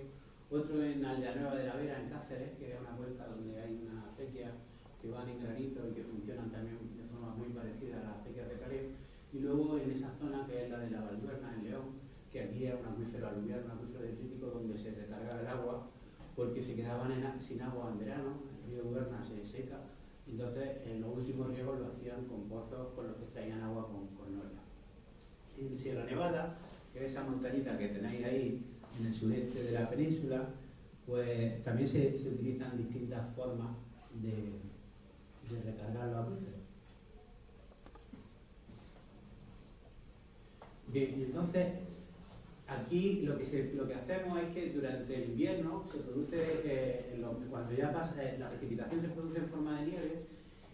otro en Aldea Nueva de la Vera, en Cáceres, que es una cuenca donde hay una acequia que van en granito y que funcionan también de forma muy parecida a las acequias de careo, y luego en esa zona que es la de la Valduerna, en León, que aquí es un acuífero aluvial, un acuífero detrítico donde se recarga el agua porque se quedaban sin agua en verano, el río Duerna se seca, entonces en los últimos riegos lo hacían con pozos con los que extraían agua con noria. En Sierra Nevada, que es esa montañita que tenéis ahí en el sureste de la península, pues también se utilizan distintas formas de recargar los acuíferos. Bien, y entonces aquí lo que hacemos es que durante el invierno se produce, cuando ya pasa, la precipitación se produce en forma de nieve,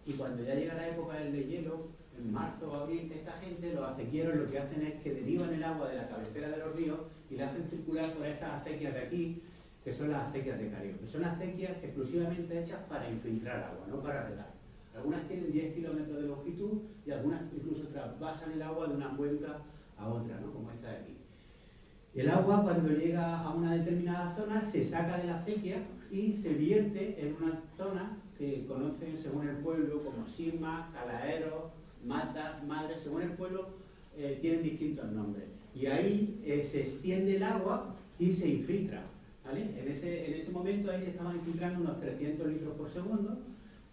y cuando ya llega la época del deshielo, en marzo o abril, esta gente, los acequieros, lo que hacen es que derivan el agua de la cabecera de los ríos y la hacen circular por estas acequias de aquí, que son las acequias de careo, que son acequias exclusivamente hechas para infiltrar agua, no para regar. Algunas tienen 10 kilómetros de longitud y algunas incluso trasvasan el agua de una cuenca a otra, ¿no? Como esta de aquí. El agua, cuando llega a una determinada zona, se saca de la acequia y se vierte en una zona que conocen según el pueblo como Sima, Calaero, Mata, Madre, según el pueblo tienen distintos nombres. Y ahí se extiende el agua y se infiltra, ¿vale? En ese momento ahí se estaban infiltrando unos 300 litros por segundo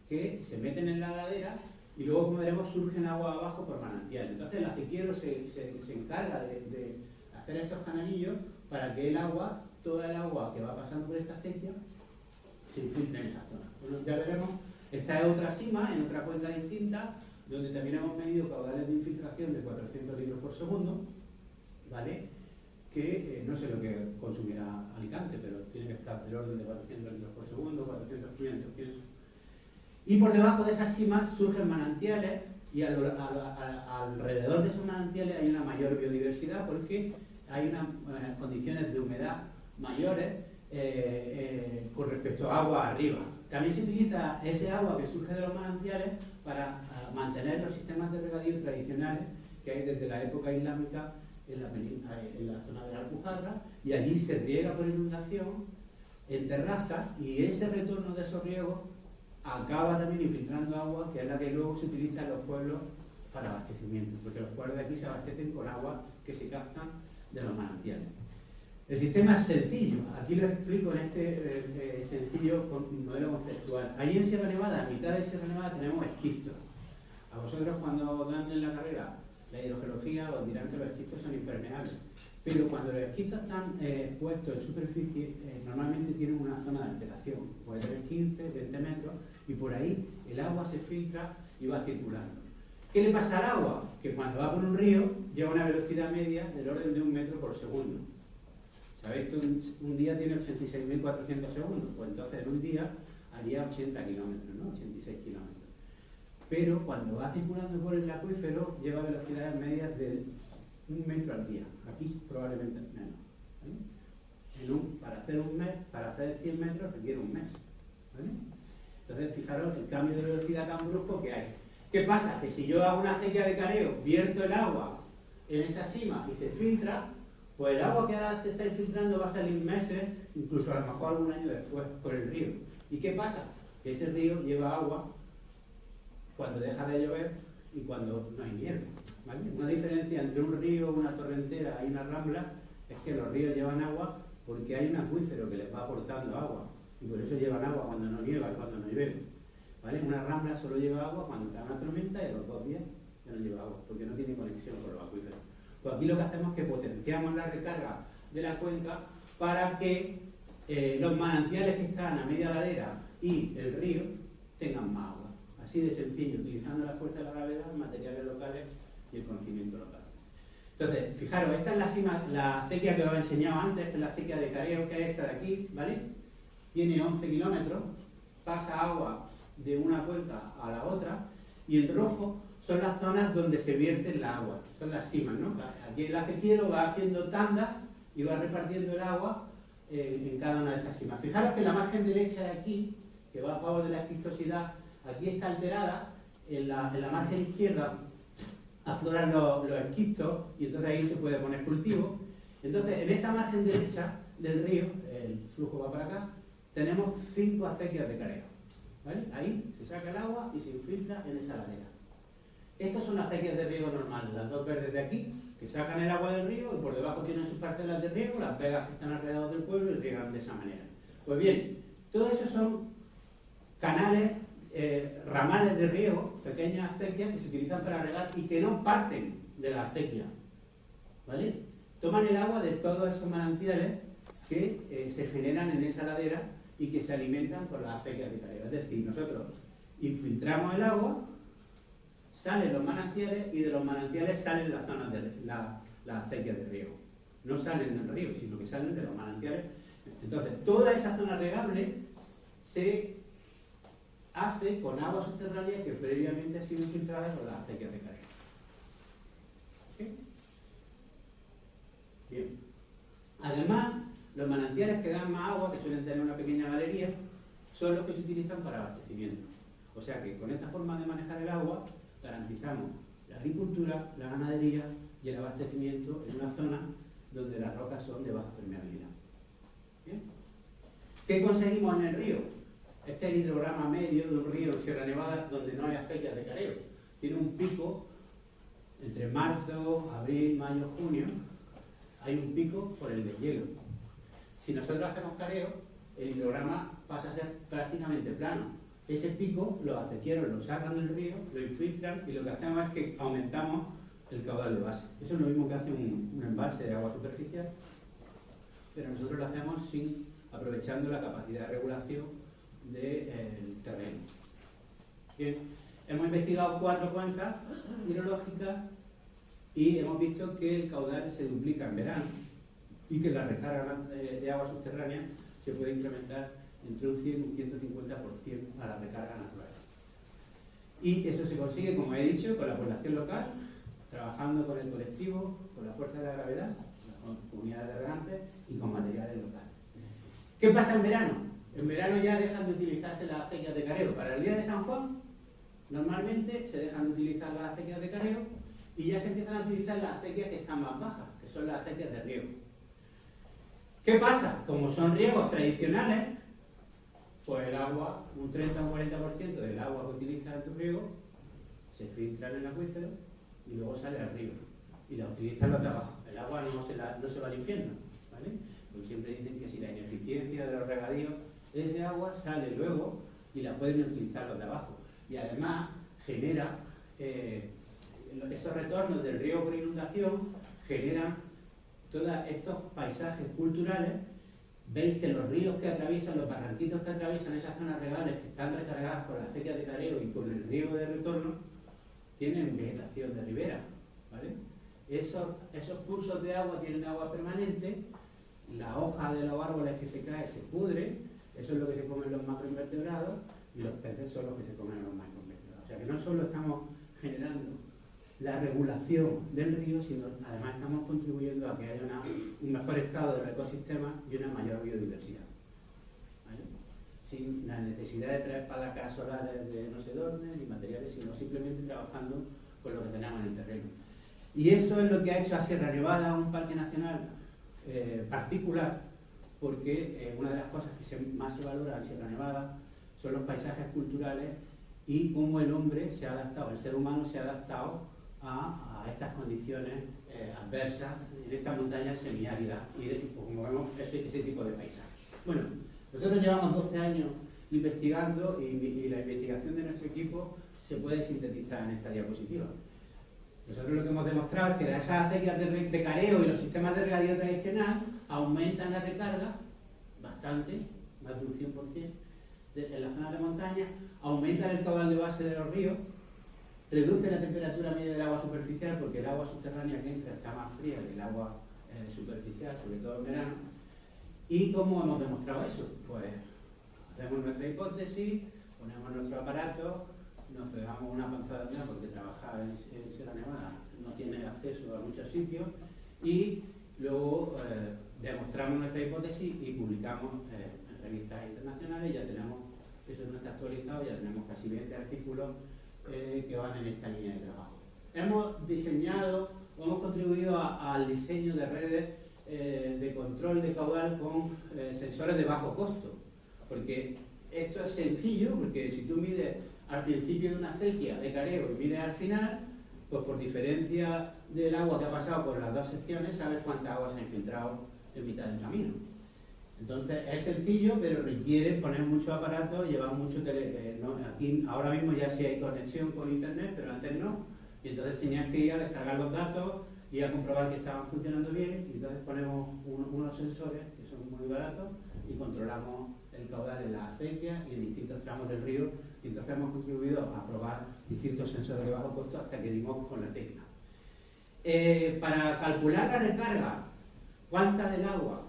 que se meten en la ladera y luego, como veremos, surgen agua abajo por manantial. Entonces el acequiero se encarga de hacer estos canalillos para que el agua, toda el agua que va pasando por esta acequia, se infiltre en esa zona. Bueno, ya veremos, esta es otra sima, en otra cuenca distinta, donde también hemos medido caudales de infiltración de 400 litros por segundo, ¿vale? Que no sé lo que consumirá Alicante, pero tiene que estar del orden de 400 litros por segundo, 400, 500, pienso. Y por debajo de esas simas surgen manantiales y alrededor de esos manantiales hay una mayor biodiversidad porque hay unas condiciones de humedad mayores con respecto a agua arriba. También se utiliza ese agua que surge de los manantiales para mantener los sistemas de regadío tradicionales que hay desde la época islámica en la zona de la Alpujarra, y allí se riega por inundación en terrazas y ese retorno de esos riegos acaba también infiltrando agua, que es la que luego se utiliza en los pueblos para abastecimiento, porque los pueblos de aquí se abastecen con agua que se captan de los manantiales. El sistema es sencillo, aquí lo explico en este sencillo modelo conceptual. Ahí en Sierra Nevada, a mitad de Sierra Nevada, tenemos esquistos. A vosotros cuando dan en la carrera la hidrogeología os dirán que los esquistos son impermeables, pero cuando los esquistos están puestos en superficie, normalmente tienen una zona de alteración, puede tener 15, 20 metros, y por ahí el agua se filtra y va circulando. ¿Qué le pasa al agua? Que cuando va por un río lleva una velocidad media del orden de 1 metro por segundo. ¿Sabéis que un día tiene 86.400 segundos? Pues entonces en un día haría 80 kilómetros, ¿no? 86 kilómetros. Pero cuando va circulando por el acuífero lleva velocidades medias de 1 metro al día. Aquí probablemente menos, ¿vale? Para hacer 100 metros requiere 1 mes, ¿vale? Entonces fijaros el cambio de velocidad tan brusco que hay. ¿Qué pasa? Que si yo hago una acequia de careo, vierto el agua en esa sima y se filtra, pues el agua que se está infiltrando va a salir meses, incluso a lo mejor algún año después, por el río. ¿Y qué pasa? Que ese río lleva agua cuando deja de llover y cuando no hay nieve, ¿vale? Una diferencia entre un río, una torrentera y una rambla es que los ríos llevan agua porque hay un acuífero que les va aportando agua, y por eso llevan agua cuando no nieva y cuando no llueve, ¿vale? Una rambla solo lleva agua cuando está una tormenta y a los 2 días ya no lleva agua, porque no tiene conexión con los acuíferos. Pues aquí lo que hacemos es que potenciamos la recarga de la cuenca para que los manantiales que están a media ladera y el río tengan más agua. Así de sencillo, utilizando la fuerza de la gravedad, materiales locales y el conocimiento local. Entonces, fijaros, esta es la acequia que os he enseñado antes, que es la acequia de Careo, que es esta de aquí, ¿vale? Tiene 11 kilómetros, pasa agua de una cuenca a la otra, y en rojo son las zonas donde se vierte el agua, son las simas, ¿no? Aquí el acequiero va haciendo tandas y va repartiendo el agua en cada una de esas simas. Fijaros que la margen derecha de aquí, que va a favor de la esquistosidad, aquí está alterada, en la margen izquierda afloran los esquistos y entonces ahí no se puede poner cultivo. Entonces, en esta margen derecha del río, el flujo va para acá, tenemos 5 acequias de careo, ¿vale? Ahí se saca el agua y se infiltra en esa ladera. Estas son las acequias de riego normales, las dos verdes de aquí, que sacan el agua del río y por debajo tienen sus parcelas de riego, las vegas que están alrededor del pueblo y riegan de esa manera. Pues bien, todo eso son canales, ramales de riego, pequeñas acequias que se utilizan para regar y que no parten de la acequia, ¿vale? Toman el agua de todos esos manantiales que se generan en esa ladera y que se alimentan con las acequias de careo. Es decir, nosotros infiltramos el agua, salen los manantiales y de los manantiales salen las zonas de las acequias de riego. No salen del río, sino que salen de los manantiales. Entonces, toda esa zona regable se hace con agua subterránea que previamente ha sido infiltrada con las acequias de careo. ¿Okay? Bien. Además, Los manantiales que dan más agua, que suelen tener una pequeña galería, son los que se utilizan para abastecimiento. O sea que con esta forma de manejar el agua garantizamos la agricultura, la ganadería y el abastecimiento en una zona donde las rocas son de baja permeabilidad. ¿Bien? ¿Qué conseguimos en el río? Este es el hidrograma medio de un río en Sierra Nevada donde no hay acequias de careo. Tiene un pico entre marzo, abril, mayo, junio. Hay un pico por el deshielo. Si nosotros hacemos careo, el hidrograma pasa a ser prácticamente plano. Ese pico, los acequieros lo sacan del río, lo infiltran y lo que hacemos es que aumentamos el caudal de base. Eso es lo mismo que hace un embalse de agua superficial, pero nosotros lo hacemos aprovechando la capacidad de regulación del terreno. Bien, hemos investigado 4 cuencas hidrológicas y hemos visto que el caudal se duplica en verano y que la recarga de agua subterránea se puede incrementar entre un 100 y un 150% a la recarga natural. Y eso se consigue, como he dicho, con la población local, trabajando con el colectivo, con la fuerza de la gravedad, con comunidades de regantes y con materiales locales. ¿Qué pasa en verano? En verano ya dejan de utilizarse las acequias de careo. Para el día de San Juan, normalmente se dejan de utilizar las acequias de careo y ya se empiezan a utilizar las acequias que están más bajas, que son las acequias de riego. ¿Qué pasa? Como son riegos tradicionales, pues el agua, un 30 o 40% del agua que utilizas en tu riego se filtra en el acuífero y luego sale al río y la utilizan los de abajo. El agua no se va al infierno, ¿vale? Porque siempre dicen que si la ineficiencia de los regadíos, ese agua sale luego y la pueden utilizar los de abajo. Y además genera, esos retornos del río por inundación generan todos estos paisajes culturales. Veis que los ríos que atraviesan, los barranquitos que atraviesan esas zonas regales que están recargadas con las acequias de careo y con el río de retorno, tienen vegetación de ribera, ¿vale? Esos cursos de agua tienen agua permanente, la hoja de los árboles que se cae se pudre, eso es lo que se comen los macroinvertebrados y los peces son los que se comen los macroinvertebrados. O sea que no solo estamos generando la regulación del río, sino además estamos contribuyendo a que haya un mejor estado del ecosistema y una mayor biodiversidad, ¿vale? Sin la necesidad de traer palacas solares de no sé dónde, ni materiales, sino simplemente trabajando con lo que tenemos en el terreno. Y eso es lo que ha hecho a Sierra Nevada un parque nacional particular, porque una de las cosas que más se valora en Sierra Nevada son los paisajes culturales y cómo el hombre se ha adaptado, el ser humano se ha adaptado a estas condiciones adversas en esta montaña semiárida y como vemos ese tipo de paisaje. Bueno, nosotros llevamos 12 años investigando y la investigación de nuestro equipo se puede sintetizar en esta diapositiva. Nosotros lo que hemos demostrado es que esas acequias de careo y los sistemas de regadío tradicional aumentan la recarga bastante, más de un 100% en la zona de montaña, aumentan el caudal de base de los ríos, reduce la temperatura media del agua superficial porque el agua subterránea que entra está más fría que el agua superficial, sobre todo en verano. ¿Y cómo hemos demostrado eso? Pues hacemos nuestra hipótesis, ponemos nuestro aparato, nos pegamos una panzada de porque trabajar en Sierra Nevada no tiene acceso a muchos sitios y luego demostramos nuestra hipótesis y publicamos en revistas internacionales. Ya tenemos, eso no está actualizado, ya tenemos casi 20 artículos que van en esta línea de trabajo. Hemos diseñado o hemos contribuido al diseño de redes de control de caudal con sensores de bajo costo, porque esto es sencillo, porque si tú mides al principio de una acequia de careo y mides al final, pues por diferencia del agua que ha pasado por las dos secciones, sabes cuánta agua se ha infiltrado en mitad del camino. Entonces es sencillo, pero requiere poner mucho aparato, llevar mucho aquí ahora mismo ya sí hay conexión con internet, pero antes no. Y entonces tenías que ir a descargar los datos y a comprobar que estaban funcionando bien. Y entonces ponemos unos sensores que son muy baratos y controlamos el caudal en las acequias y en distintos tramos del río. Y entonces hemos contribuido a probar distintos sensores de bajo costo hasta que dimos con la tecla. Para calcular la recarga, cuánta del agua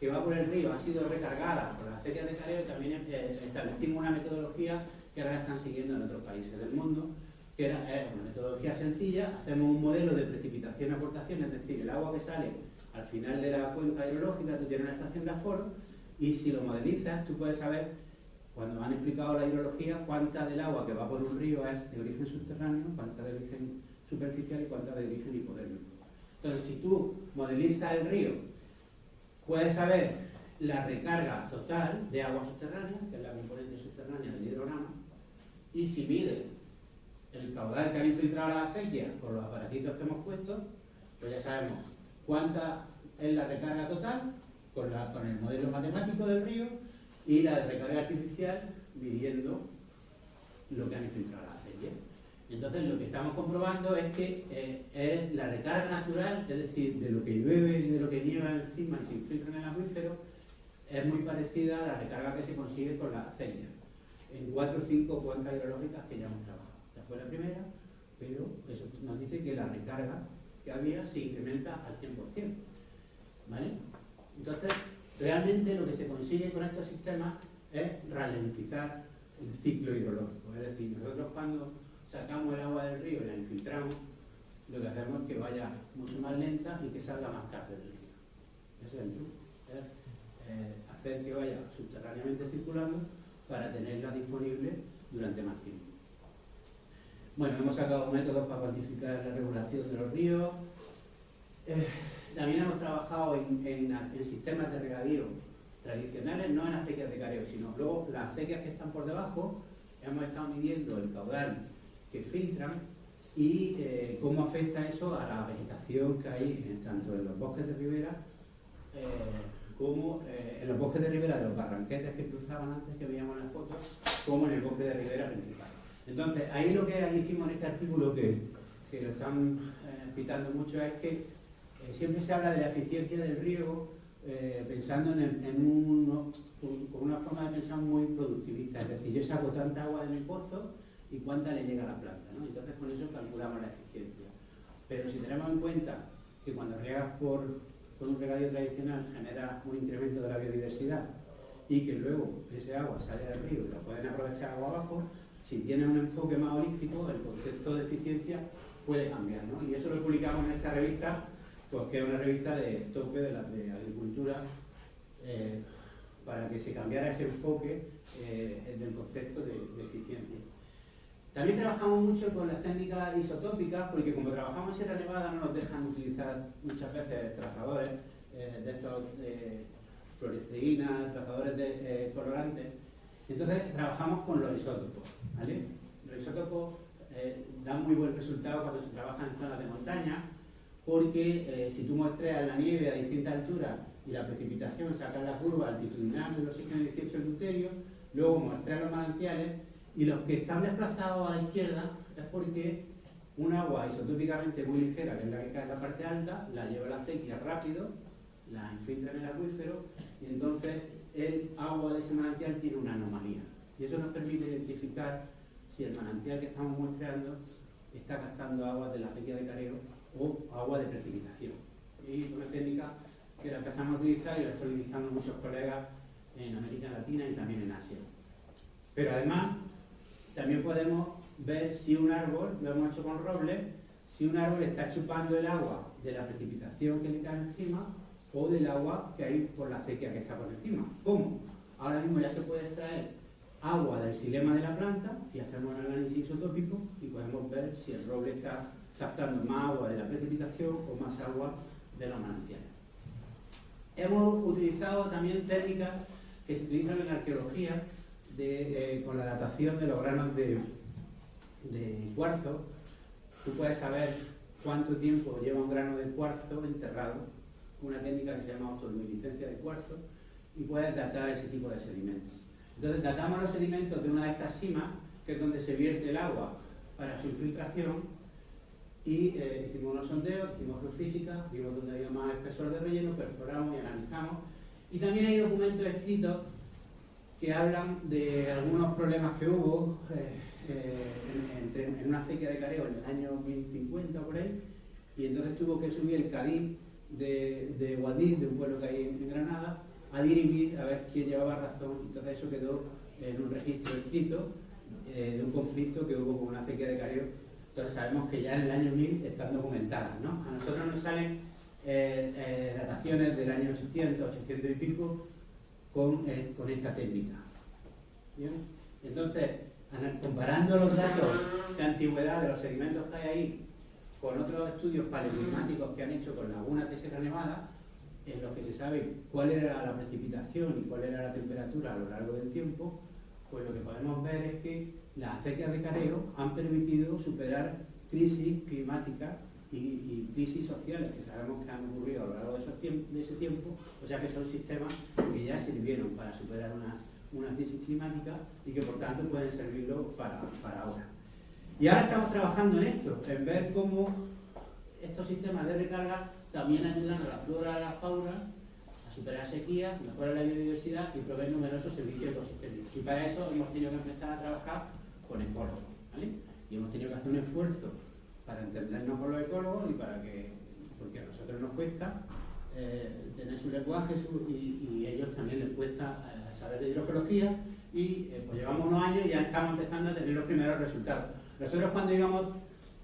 que va por el río ha sido recargada por las acequias de careo, también establecimos una metodología que ahora están siguiendo en otros países del mundo, que era una metodología sencilla. Hacemos un modelo de precipitación-aportación, es decir, el agua que sale Al final de la cuenca hidrológica tú tienes una estación de aforo y si lo modelizas tú puedes saber, cuando han explicado la hidrología, cuánta del agua que va por un río es de origen subterráneo, cuánta de origen superficial y cuánta de origen hipodérmico. Entonces, si tú modelizas el río, puedes saber la recarga total de agua subterránea, que es la componente subterránea del hidrograma, y si mides el caudal que han infiltrado las acequias con los aparatitos que hemos puesto, pues ya sabemos cuánta es la recarga total con el modelo matemático del río y la recarga artificial midiendo lo que han infiltrado las acequias. Entonces lo que estamos comprobando es que es la recarga natural, es decir, de lo que llueve y de lo que nieva encima y se infiltra en el acuífero, es muy parecida a la recarga que se consigue con las acequias en 4 o 5 cuencas hidrológicas que ya hemos trabajado. Esta fue la primera, pero eso nos dice que la recarga que había se incrementa al 100%. ¿Vale? Entonces, realmente lo que se consigue con estos sistemas es ralentizar el ciclo hidrológico. Es decir, nosotros cuando sacamos el agua del río y la infiltramos, lo que hacemos es que vaya mucho más lenta y que salga más tarde del río. Ese es el truco. Es hacer que vaya subterráneamente circulando para tenerla disponible durante más tiempo. Bueno, hemos sacado métodos para cuantificar la regulación de los ríos. También hemos trabajado en sistemas de regadío tradicionales, no en acequias de careo, sino luego las acequias que están por debajo. Hemos estado midiendo el caudal que filtran y cómo afecta eso a la vegetación que hay tanto en los bosques de ribera como en los bosques de ribera de los barranquetes que cruzaban antes, que veíamos en las fotos, como en el bosque de ribera principal. Entonces, ahí lo que hicimos en este artículo, que lo están citando mucho, es que siempre se habla de la eficiencia del riego pensando con una forma de pensar muy productivista. Es decir, yo saco tanta agua de mi pozo y cuánta le llega a la planta, ¿no? Entonces, con eso calculamos la eficiencia. Pero si tenemos en cuenta que cuando riegas con un regadío tradicional genera un incremento de la biodiversidad y que luego ese agua sale del río y la pueden aprovechar agua abajo, si tienes un enfoque más holístico, el concepto de eficiencia puede cambiar, ¿no? Y eso lo publicamos en esta revista, pues que es una revista de tope de agricultura, para que se cambiara ese enfoque del concepto de eficiencia. También trabajamos mucho con las técnicas isotópicas, porque como trabajamos en Sierra Nevada no nos dejan utilizar muchas veces trazadores de estos fluoresceínas, trazadores de colorantes. Entonces trabajamos con los isótopos, ¿vale? Los isótopos dan muy buen resultado cuando se trabaja en zonas de montaña, porque si tú muestreas la nieve a distintas alturas y la precipitación, sacas la curva altitudinal del oxígeno 18 deuterio, luego muestreas los manantiales, y los que están desplazados a la izquierda es porque un agua isotópicamente muy ligera, que es la que cae en la parte alta, la lleva a la acequia rápido, la infiltra en el acuífero, y entonces el agua de ese manantial tiene una anomalía. Y eso nos permite identificar si el manantial que estamos muestreando está captando agua de la acequia de careo o agua de precipitación. Y una técnica que la empezamos a utilizar y la están utilizando muchos colegas en América Latina y también en Asia. Pero además, también podemos ver si un árbol, lo hemos hecho con roble, si un árbol está chupando el agua de la precipitación que le cae encima o del agua que hay por la acequia que está por encima. ¿Cómo? Ahora mismo ya se puede extraer agua del xilema de la planta y hacemos un análisis isotópico y podemos ver si el roble está captando más agua de la precipitación o más agua de los manantiales. Hemos utilizado también técnicas que se utilizan en la arqueología con la datación de los granos de cuarzo. Tú puedes saber cuánto tiempo lleva un grano de cuarzo enterrado con una técnica que se llama autoluminiscencia de cuarzo y puedes datar ese tipo de sedimentos. Entonces datamos los sedimentos de una de estas simas, que es donde se vierte el agua para su infiltración, y hicimos unos sondeos, hicimos geofísica, vimos dónde había más espesor de relleno, perforamos y analizamos. Y también hay documentos escritos que hablan de algunos problemas que hubo en una acequia de careo en el año 1050 por ahí, y entonces tuvo que subir el cadí de Guadix, de un pueblo que hay en Granada, a dirimir a ver quién llevaba razón. Entonces eso quedó en un registro escrito de un conflicto que hubo con una acequia de careo. Entonces sabemos que ya en el año 1000 están documentadas, ¿no? A nosotros nos salen dataciones del año 800, 800 y pico con esta técnica. ¿Bien? Entonces, comparando los datos de antigüedad de los sedimentos que hay ahí con otros estudios paleoclimáticos que han hecho con lagunas de Sierra Nevada, en los que se sabe cuál era la precipitación y cuál era la temperatura a lo largo del tiempo, pues lo que podemos ver es que las acequias de careo han permitido superar crisis climáticas y crisis sociales que sabemos que han ocurrido a lo largo de ese tiempo, o sea que son sistemas que ya sirvieron para superar una crisis climática y que por tanto pueden servirlo para ahora. Y ahora estamos trabajando en esto, en ver cómo estos sistemas de recarga también ayudan a la flora y a la fauna a superar sequías, mejorar la biodiversidad y proveer numerosos servicios ecosistémicos. Y para eso hemos tenido que empezar a trabajar con ecólogos, ¿vale? Y hemos tenido que hacer un esfuerzo para entendernos con los ecólogos y para que, porque a nosotros nos cuesta tener su lenguaje y a ellos también les cuesta saber de hidrogeología y pues llevamos unos años y ya estamos empezando a tener los primeros resultados. Nosotros cuando íbamos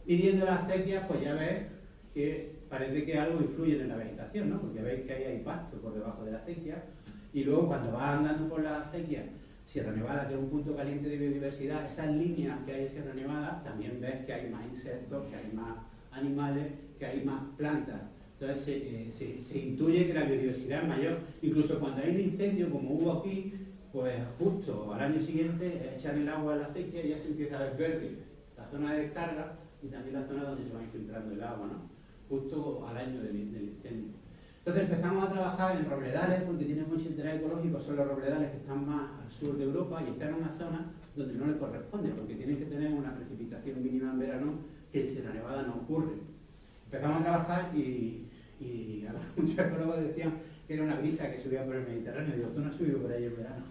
midiendo las acequias, pues ya ves que parece que algo influye en la vegetación, ¿no? Porque veis que ahí hay pasto por debajo de la acequia y luego cuando vas andando por la acequia, Sierra Nevada, que es un punto caliente de biodiversidad, esas líneas que hay en Sierra Nevada, también ves que hay más insectos, que hay más animales, que hay más plantas. Entonces se intuye que la biodiversidad es mayor. Incluso cuando hay un incendio, como hubo aquí, pues justo al año siguiente echan el agua a la acequia y ya se empieza a ver verde la zona de descarga y también la zona donde se va infiltrando el agua, ¿no? Justo al año del incendio. Entonces empezamos a trabajar en robledales, porque tienen mucho interés ecológico, son los robledales que están más al sur de Europa y están en una zona donde no les corresponde, porque tienen que tener una precipitación mínima en verano que en Sierra Nevada no ocurre. Empezamos a trabajar y muchos ecólogos decían que era una brisa que subía por el Mediterráneo. Digo, tú no has subido por ahí en verano.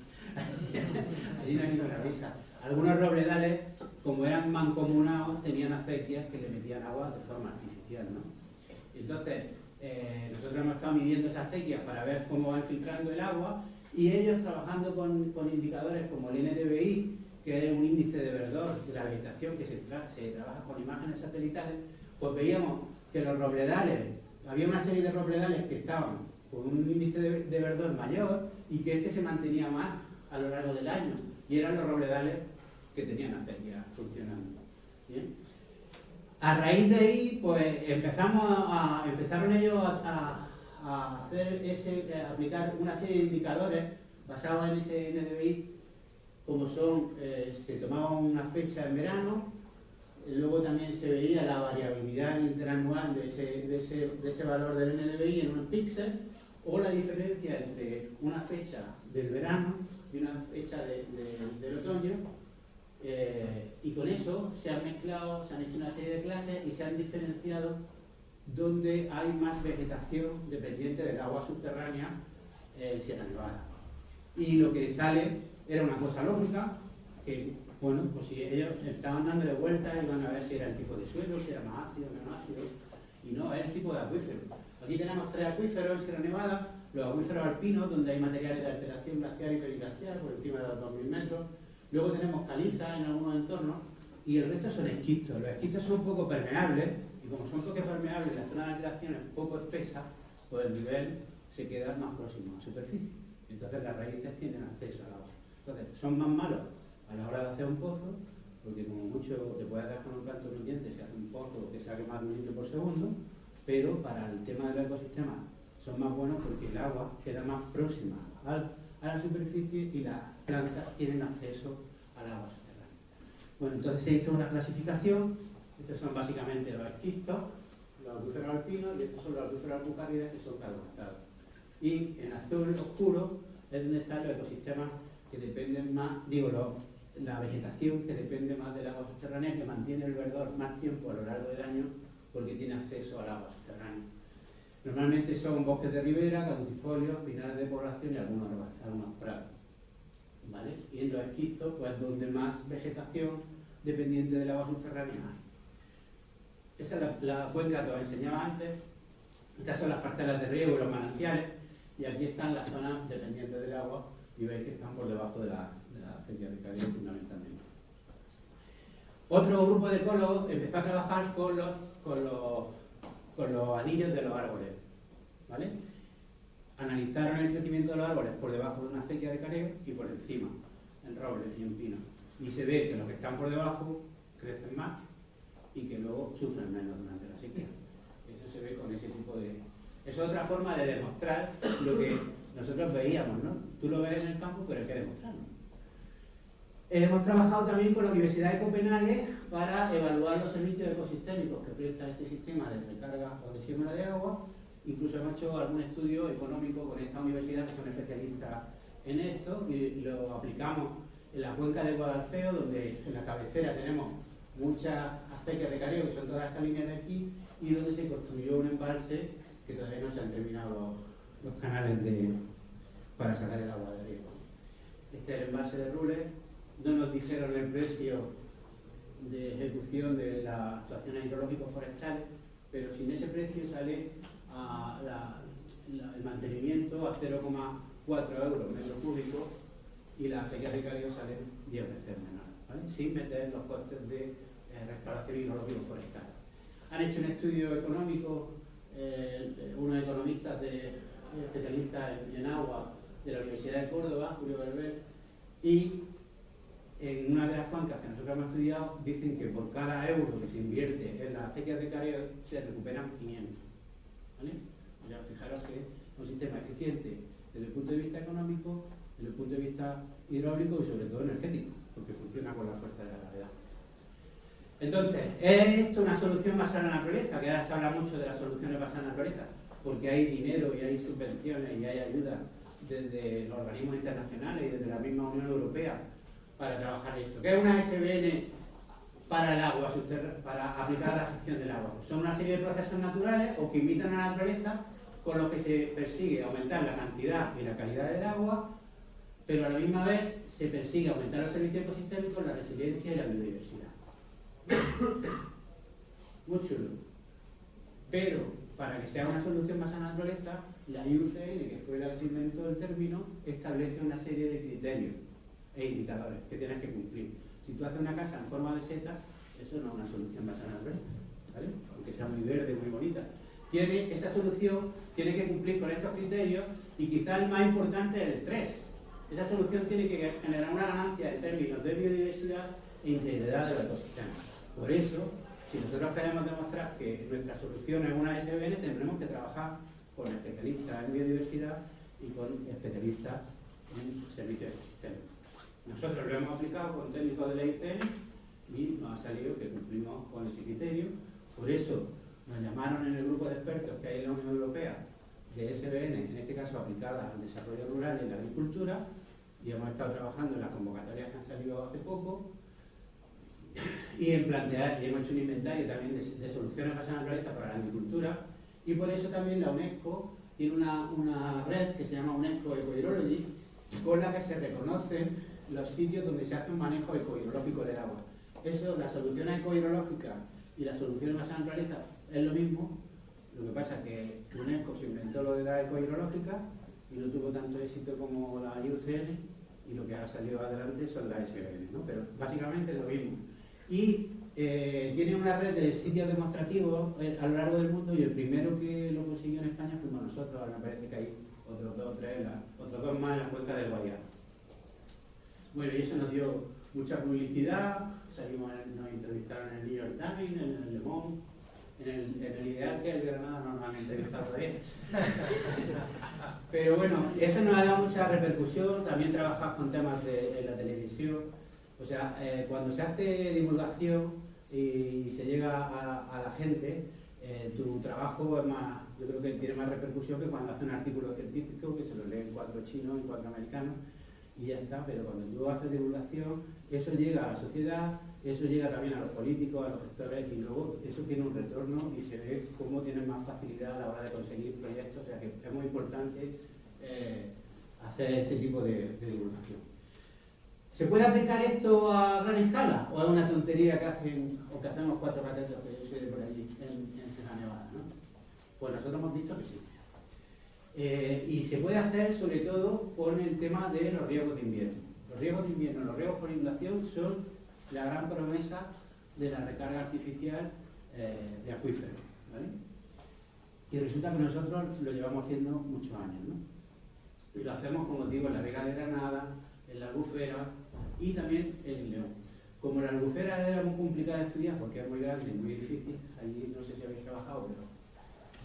Allí no hay ninguna brisa. Algunos robledales, como eran mancomunados, tenían acequias que le metían agua de forma artificial, ¿no? Entonces, nosotros hemos estado midiendo esas acequias para ver cómo va infiltrando el agua y ellos trabajando con indicadores como el NDVI, que es un índice de verdor de la vegetación que se trabaja con imágenes satelitales, pues veíamos que los robledales, había una serie de robledales que estaban con un índice de verdor mayor y que este se mantenía más a lo largo del año y eran los robledales que tenían acequias funcionando. ¿Bien? A raíz de ahí, pues empezaron ellos a aplicar una serie de indicadores basados en ese NDVI, como son, se tomaba una fecha en verano, luego también se veía la variabilidad interanual de ese valor del NDVI en un píxel, o la diferencia entre una fecha del verano y una fecha del otoño. Y con eso se han mezclado, se han hecho una serie de clases y se han diferenciado donde hay más vegetación dependiente del agua subterránea en Sierra Nevada. Y lo que sale era una cosa lógica, que bueno, pues si ellos estaban dándole vueltas iban a ver si era el tipo de suelo, si era más ácido, menos ácido, y no, es el tipo de acuífero. Aquí tenemos 3 acuíferos en Sierra Nevada, los acuíferos alpinos, donde hay materiales de alteración glacial y periglacial por encima de los 2000 metros. Luego tenemos calizas en algunos entornos y el resto son esquistos. Los esquistos son poco permeables y como son poco permeables, la zona de alteración es poco espesa, pues el nivel se queda más próximo a superficie. Entonces las raíces tienen acceso al agua. Entonces son más malos a la hora de hacer un pozo, porque como mucho te puedes dar con un canto nutriente si hace un pozo que saque más de 1 litro por segundo, pero para el tema de los ecosistemas son más buenos porque el agua queda más próxima a la superficie y las plantas tienen acceso al agua subterránea. Bueno, entonces se hizo una clasificación. Estos son básicamente los esquistos, los acuíferos alpinos, y estos son los acuíferos albucárides que son carbonatados. Y en azul oscuro es donde están los ecosistemas que dependen más, la vegetación que depende más del agua subterránea, que mantiene el verdor más tiempo a lo largo del año porque tiene acceso al agua subterránea. Normalmente son bosques de ribera, caducifolios, pinares de población y algunos prados. ¿Vale? Y en los esquistos, pues donde más vegetación dependiente del agua subterránea hay. Esa es la cuenca que os enseñaba antes. Estas son las parcelas de riego y los manantiales. Y aquí están las zonas dependientes del agua y veis que están por debajo de la acequia de careo fundamentalmente. Otro grupo de ecólogos empezó a trabajar con los anillos de los árboles. ¿vale? Analizaron el crecimiento de los árboles por debajo de una acequia de careo y por encima, en robles y en pinos. Y se ve que los que están por debajo crecen más y que luego sufren menos durante la sequía. Eso se ve con ese tipo de... Eso es otra forma de demostrar lo que nosotros veíamos, ¿no? Tú lo ves en el campo, pero hay que demostrarlo. Hemos trabajado también con la Universidad de Copenhague para evaluar los servicios ecosistémicos que presta este sistema de recarga o de siembra de agua. Incluso hemos hecho algún estudio económico con esta universidad, que son especialistas en esto, y lo aplicamos en la cuenca del Guadalfeo, donde en la cabecera tenemos muchas acequias de careo, que son todas estas líneas de aquí, y donde se construyó un embalse que todavía no se han terminado los canales para sacar el agua de riego. Este es el embalse de Rules. No nos dijeron el precio de ejecución de las actuaciones hidrológicos forestales, pero sin ese precio sale el mantenimiento a 0,4 euros metro cúbico y las acequias de careo salen 10 veces menores, ¿vale? Sin meter los costes de restauración hidrológico forestal. Han hecho un estudio económico, unos economistas especialistas en agua de la Universidad de Córdoba, Julio Berber, y en una de las cuencas que nosotros hemos estudiado dicen que por cada euro que se invierte en las acequias de careo se recuperan 500. ¿Vale? Ya fijaros que es un sistema eficiente desde el punto de vista económico, desde el punto de vista hidráulico y sobre todo energético, porque funciona con la fuerza de la gravedad. Entonces, ¿es esto una solución basada en la naturaleza? Que ahora se habla mucho de las soluciones basadas en la naturaleza, porque hay dinero y hay subvenciones y hay ayuda desde los organismos internacionales y desde la misma Unión Europea para trabajar esto. ¿Qué es una SBN para el agua, para aplicar la gestión del agua? Son una serie de procesos naturales o que imitan a la naturaleza, con los que se persigue aumentar la cantidad y la calidad del agua, pero a la misma vez se persigue aumentar los servicios ecosistémicos, la resiliencia y la biodiversidad. Muy chulo. Pero para que sea una solución más a la naturaleza, la IUCN, que fue la que se inventó el término, establece una serie de criterios e indicadores que tienes que cumplir. Si tú haces una casa en forma de seta, eso no es una solución basada en la naturaleza, ¿vale? Aunque sea muy verde, muy bonita. Esa solución tiene que cumplir con estos criterios y quizás el más importante es el 3. Esa solución tiene que generar una ganancia en términos de biodiversidad e integridad del ecosistema. Por eso, si nosotros queremos demostrar que nuestra solución es una SBN, tendremos que trabajar con especialistas en biodiversidad y con especialistas en servicios ecosistémicos. Nosotros lo hemos aplicado con técnicos de la ICN y nos ha salido que cumplimos con ese criterio. Por eso nos llamaron en el grupo de expertos que hay en la Unión Europea de SBN, en este caso aplicada al desarrollo rural y la agricultura, y hemos estado trabajando en las convocatorias que han salido hace poco y en plantear, y hemos hecho un inventario también de soluciones basadas en la naturaleza para la agricultura, y por eso también la UNESCO tiene una red que se llama UNESCO Ecohydrology, con la que se reconocen los sitios donde se hace un manejo ecohidrológico del agua. Eso, las soluciones ecohidrológicas y las soluciones basadas en la naturaleza es lo mismo. Lo que pasa es que UNESCO se inventó lo de la ecohidrológica y no tuvo tanto éxito como la IUCN, y lo que ha salido adelante son las SBN, ¿no? Pero básicamente es lo mismo. Y tiene una red de sitios demostrativos a lo largo del mundo, y el primero que lo consiguió en España fuimos nosotros. Ahora me parece que hay otros dos más en la cuenca del Guadiana. Bueno, y eso nos dio mucha publicidad. Nos entrevistaron en el New York Times, en el Le Monde, en el Ideal, que el Granada no nos han entrevistado todavía. Pero bueno, eso nos ha dado mucha repercusión. También trabajamos con temas en la televisión. O sea, cuando se hace divulgación y se llega a la gente, tu trabajo es más, yo creo que tiene más repercusión que cuando hace un artículo científico que se lo leen 4 chinos y 4 americanos y ya está. Pero cuando tú haces divulgación, eso llega a la sociedad, eso llega también a los políticos, a los gestores, y luego eso tiene un retorno y se ve cómo tienen más facilidad a la hora de conseguir proyectos. O sea que es muy importante hacer este tipo de divulgación. ¿Se puede aplicar esto a gran escala o es una tontería que hacen o que hacemos 4 catetos, que yo soy de por allí en Sierra Nevada, ¿no? Pues nosotros hemos visto que sí. Y se puede hacer sobre todo con el tema de los riegos de invierno. Los riegos de invierno, los riegos por inundación son la gran promesa de la recarga artificial de acuíferos, ¿vale? Y resulta que nosotros lo llevamos haciendo muchos años, ¿no? Y lo hacemos, como digo, en la Vega de Granada, en la Albufera y también en León. Como la Albufera era muy complicada de estudiar porque es muy grande y muy difícil, allí no sé si habéis trabajado, pero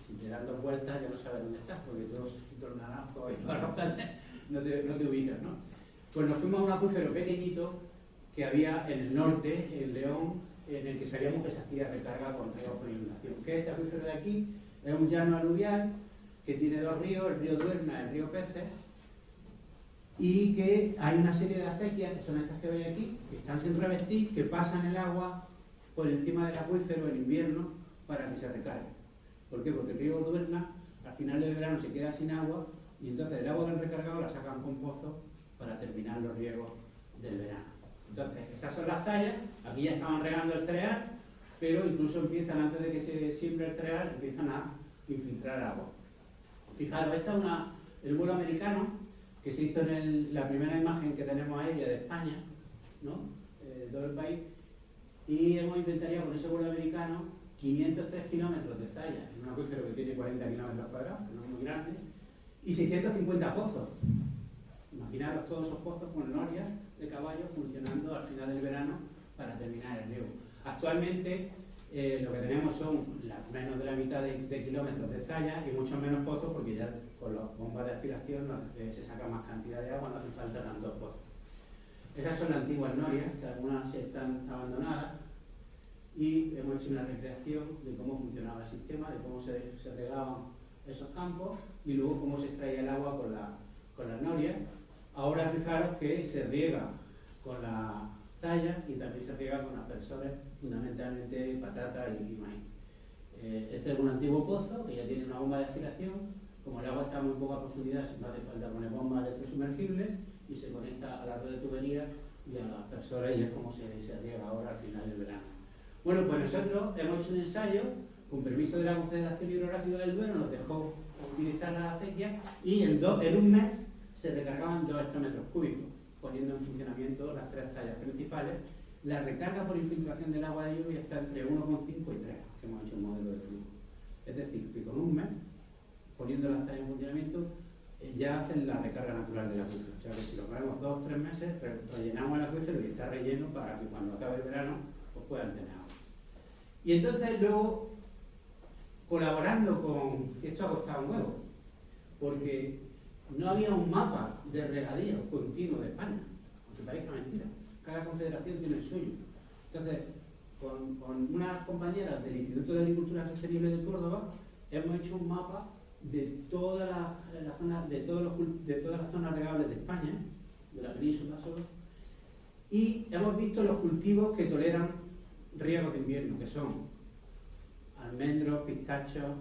si te das 2 vueltas ya no sabes dónde estás, porque todos los naranjos y todas las plantas no te ubicas, ¿no? Pues nos fuimos a un acuífero pequeñito que había en el norte, en León, en el que sabíamos que se hacía recarga con riego por inundación. ¿Qué es este acuífero de aquí? Es un llano aluvial que tiene 2 ríos, el río Duerna y el río Peces, y que hay una serie de acequias, que son estas que veis aquí, que están sin revestir, que pasan el agua por encima del acuífero en invierno para que se recargue. ¿Por qué? Porque el río Duerna al final del verano se queda sin agua y entonces el agua que han recargado la sacan con pozos para terminar los riegos del verano. Entonces, estas son las tallas, aquí ya estaban regando el cereal, pero incluso empiezan, antes de que se siembre el cereal, empiezan a infiltrar agua. Fijaros, esta es el vuelo americano que se hizo en la primera imagen que tenemos aérea de España, ¿no? Todo el país, y hemos inventariado con ese vuelo americano 503 kilómetros de zalla en un acuífero que tiene 40 kilómetros cuadrados, que no es muy grande, y 650 pozos. Imaginaros todos esos pozos con norias de caballo funcionando al final del verano para terminar el riego. Actualmente lo que tenemos son menos de la mitad de kilómetros de zalla y muchos menos pozos porque ya con las bombas de aspiración se saca más cantidad de agua, no hace falta tantos pozos. Esas son las antiguas norias, que algunas están abandonadas, y hemos hecho una recreación de cómo funcionaba el sistema, de cómo se regaban esos campos y luego cómo se extraía el agua con las norias. Ahora fijaros que se riega con la zalla y también se riega con aspersores, fundamentalmente patata y maíz. Este es un antiguo pozo que ya tiene una bomba de aspiración. Como el agua está a muy poca profundidad, no hace falta poner bombas electrosumergibles y se conecta a la red de tubería y a los aspersores y es como se riega ahora al final del verano. Bueno, pues nosotros hemos hecho un ensayo, con permiso de la Confederación Hidrográfica del Duero, nos dejó utilizar la acequia y en un mes se recargaban 2 hectómetros cúbicos, poniendo en funcionamiento las 3 zallas principales. La recarga por infiltración del agua de lluvia está entre 1,5 y 3, que hemos hecho un modelo de flujo. Es decir, que con un mes, poniendo las zallas en funcionamiento, ya hacen la recarga natural del acuífero. O sea que si lo ponemos 2 o 3 meses, rellenamos el acuífero y está relleno para que cuando acabe el verano pues puedan tener agua. Y entonces luego, colaborando con... Esto ha costado un huevo, porque no había un mapa de regadío continuo de España, aunque parezca mentira. Cada confederación tiene el suyo. Entonces, con unas compañeras del Instituto de Agricultura Sostenible de Córdoba, hemos hecho un mapa de todas las zonas regables de España, de la península solo, y hemos visto los cultivos que toleran riegos de invierno, que son almendros, pistachos,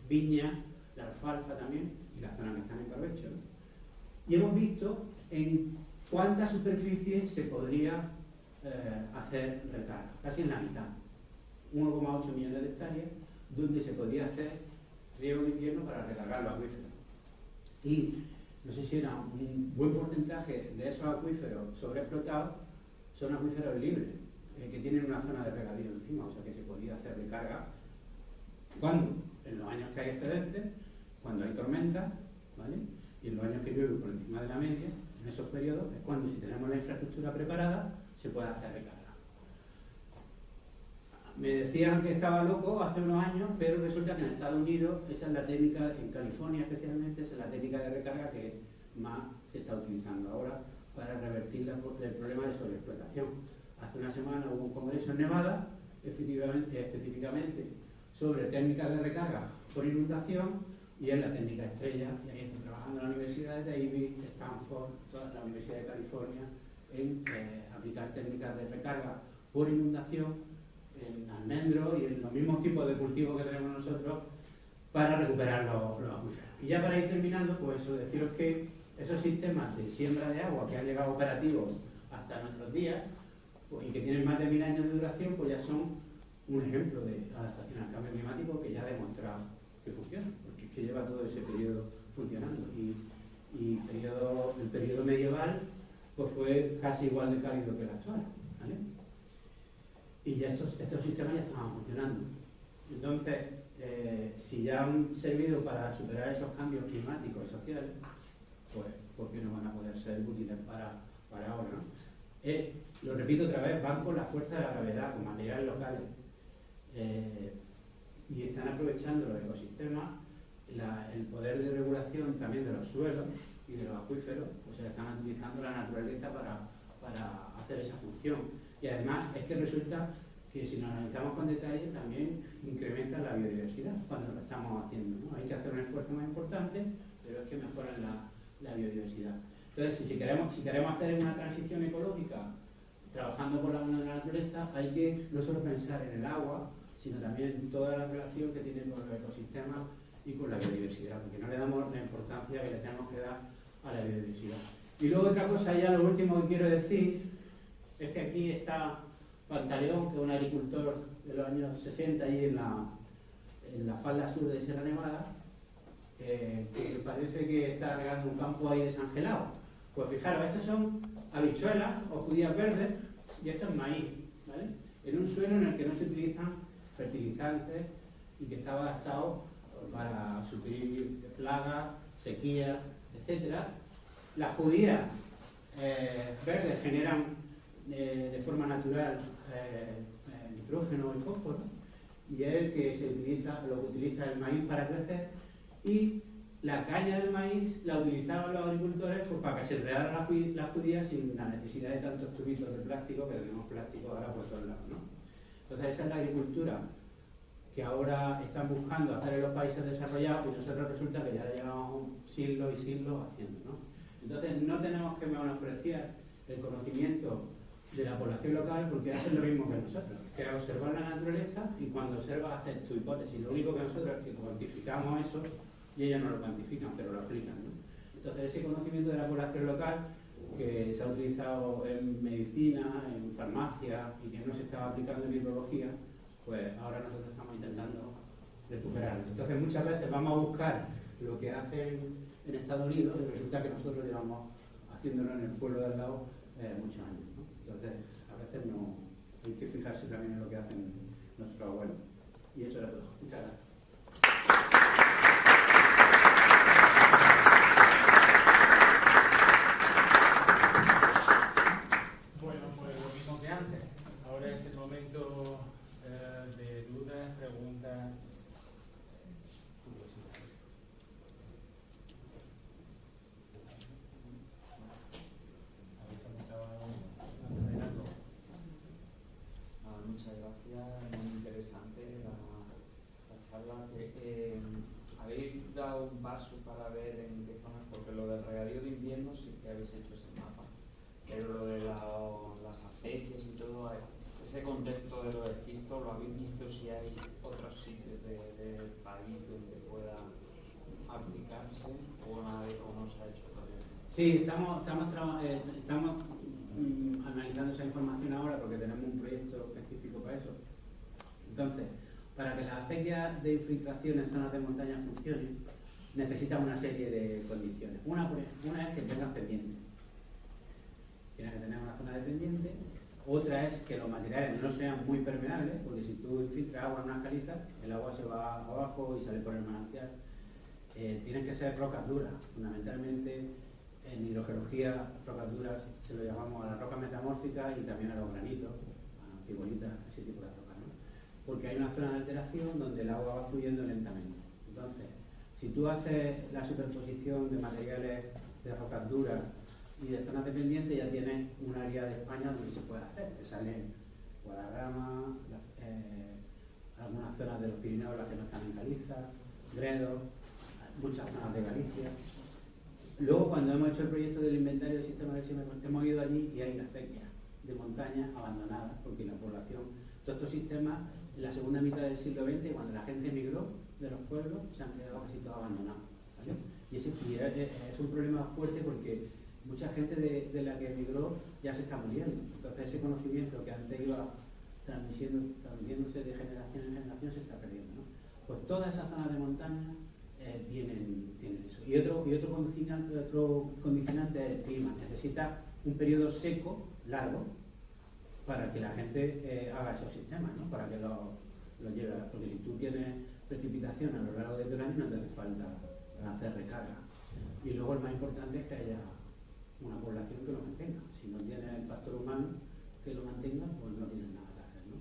viña, la alfalfa también, y las zonas que están en barbecho, ¿no? Y hemos visto en cuánta superficie se podría hacer recarga, casi en la mitad, 1,8 millones de hectáreas, donde se podría hacer riego de invierno para recargar los acuíferos. Y no sé si era un buen porcentaje de esos acuíferos sobreexplotados son acuíferos libres, que tienen una zona de regadío encima, o sea que se podía hacer recarga. ¿Cuándo? En los años que hay excedentes, cuando hay tormentas, ¿vale? Y en los años que llueve por encima de la media, en esos periodos es cuando, si tenemos la infraestructura preparada, se puede hacer recarga. Me decían que estaba loco hace unos años, pero resulta que en Estados Unidos esa es la técnica, en California especialmente, esa es la técnica de recarga que más se está utilizando ahora para revertir el problema de sobreexplotación. Hace una semana hubo un congreso en Nevada, específicamente sobre técnicas de recarga por inundación, y es la técnica estrella, y ahí están trabajando la Universidad de Davis, Stanford, toda la Universidad de California, en aplicar técnicas de recarga por inundación en almendros y en los mismos tipos de cultivos que tenemos nosotros para recuperar los acuíferos. Y ya para ir terminando, pues eso, deciros que esos sistemas de siembra de agua que han llegado operativos hasta nuestros días, pues, y que tienen más de 1000 años de duración, pues ya son un ejemplo de adaptación al cambio climático que ya ha demostrado que funciona, porque es que lleva todo ese periodo funcionando. Y el periodo medieval pues fue casi igual de cálido que el actual, ¿vale? Y ya estos sistemas ya estaban funcionando. Entonces, si ya han servido para superar esos cambios climáticos y sociales, pues ¿por qué no van a poder ser útiles para ahora, ¿no? Lo repito otra vez, van con la fuerza de la gravedad, con materiales locales, y están aprovechando los ecosistemas, el poder de regulación también de los suelos y de los acuíferos, pues se están utilizando la naturaleza para hacer esa función. Y además es que resulta que si nos analizamos con detalle también incrementa la biodiversidad cuando lo estamos haciendo, ¿no? Hay que hacer un esfuerzo más importante, pero es que mejoran la biodiversidad. Entonces, si queremos hacer una transición ecológica trabajando con la naturaleza, hay que no solo pensar en el agua, sino también en toda la relación que tiene con los ecosistemas y con la biodiversidad, porque no le damos la importancia que le tenemos que dar a la biodiversidad. Y luego otra cosa, ya lo último que quiero decir, es que aquí está Pantaleón, que es un agricultor de los años 60 ahí en la falda sur de Sierra Nevada, que parece que está regando un campo ahí desangelado. Pues fijaros, estos son habichuelas o judías verdes y esto es maíz, ¿vale? En un suelo en el que no se utilizan fertilizantes y que estaba adaptado para suplir plagas, sequías, etc. Las judías verdes generan de forma natural nitrógeno y fósforo, y es el que lo que utiliza el maíz para crecer, y la caña del maíz la utilizaban los agricultores pues, para que se enredaran las judías sin la necesidad de tantos tubitos de plástico, que tenemos plástico ahora por todos lados, ¿no? Entonces esa es la agricultura que ahora están buscando hacer en los países desarrollados, y nosotros resulta que ya llevamos siglos y siglos haciendo, ¿no? Entonces no tenemos que menospreciar el conocimiento de la población local, porque hacen lo mismo que nosotros, que es observar la naturaleza, y cuando observas haces tu hipótesis. Lo único que nosotros es que cuantificamos eso y ellos no lo cuantifican, pero lo aplican, ¿no? Entonces ese conocimiento de la población local, que se ha utilizado en medicina, en farmacia, y que no se estaba aplicando en hidrología, pues ahora nosotros estamos intentando recuperarlo. Entonces muchas veces vamos a buscar lo que hacen en Estados Unidos y resulta que nosotros llevamos haciéndolo en el pueblo de al lado muchos años, ¿no? Entonces a veces no hay que fijarse también en lo que hacen nuestros abuelos. Y eso era todo. Muchas gracias. Bueno, pues lo mismo que antes. Ahora es el momento de dudas, preguntas, curiosidades. Muchas gracias, muy interesante la charla. Habéis dado un paso para ver en qué zonas, porque lo del regadío de invierno sí que habéis hecho ese mapa, pero lo de las acequias y todo, ese contexto de los esquistos, ¿lo habéis visto si hay otros sitios del país donde pueda aplicarse o no se ha hecho todavía? Sí, estamos analizando esa información ahora porque tenemos un proyecto específico para eso. Entonces, para que las acequias de infiltración en zonas de montaña funcionen, necesitan una serie de condiciones. Una es que tengan pendiente. Tienes que tener una zona de pendiente. Otra es que los materiales no sean muy permeables, porque si tú infiltras agua en unas calizas, el agua se va abajo y sale por el manantial. Tienen que ser rocas duras, fundamentalmente. En hidrogeología, rocas duras se lo llamamos a las rocas metamórficas y también a los granitos, a fibolitas, ese tipo de rocas, ¿no? Porque hay una zona de alteración donde el agua va fluyendo lentamente. Entonces, si tú haces la superposición de materiales de rocas duras y de zonas dependientes, ya tienes un área de España donde se puede hacer. Te salen Guadarrama, algunas zonas de los Pirineos, las que no están en Galicia, Gredos, muchas zonas de Galicia. Luego, cuando hemos hecho el proyecto del inventario del sistema de Chime, hemos ido allí y hay acequias de montaña abandonadas, porque la población, todos estos sistemas, en la segunda mitad del siglo XX, cuando la gente emigró de los pueblos, se han quedado casi todos abandonados, ¿vale? Y es un problema fuerte porque mucha gente de la que emigró ya se está muriendo. Entonces ese conocimiento que antes iba transmitiéndose de generación en generación se está perdiendo, ¿no? Pues todas esas zonas de montaña tienen eso. Y otro condicionante es el clima. Necesita un periodo seco, largo, para que la gente haga esos sistemas, ¿no? Para que lo lleva, porque si tú tienes precipitación a lo largo de todo el año no te hace falta hacer recarga. Y luego el más importante es que haya una población que lo mantenga. Si no tienes el factor humano que lo mantenga, pues no tienes nada que hacer, ¿no?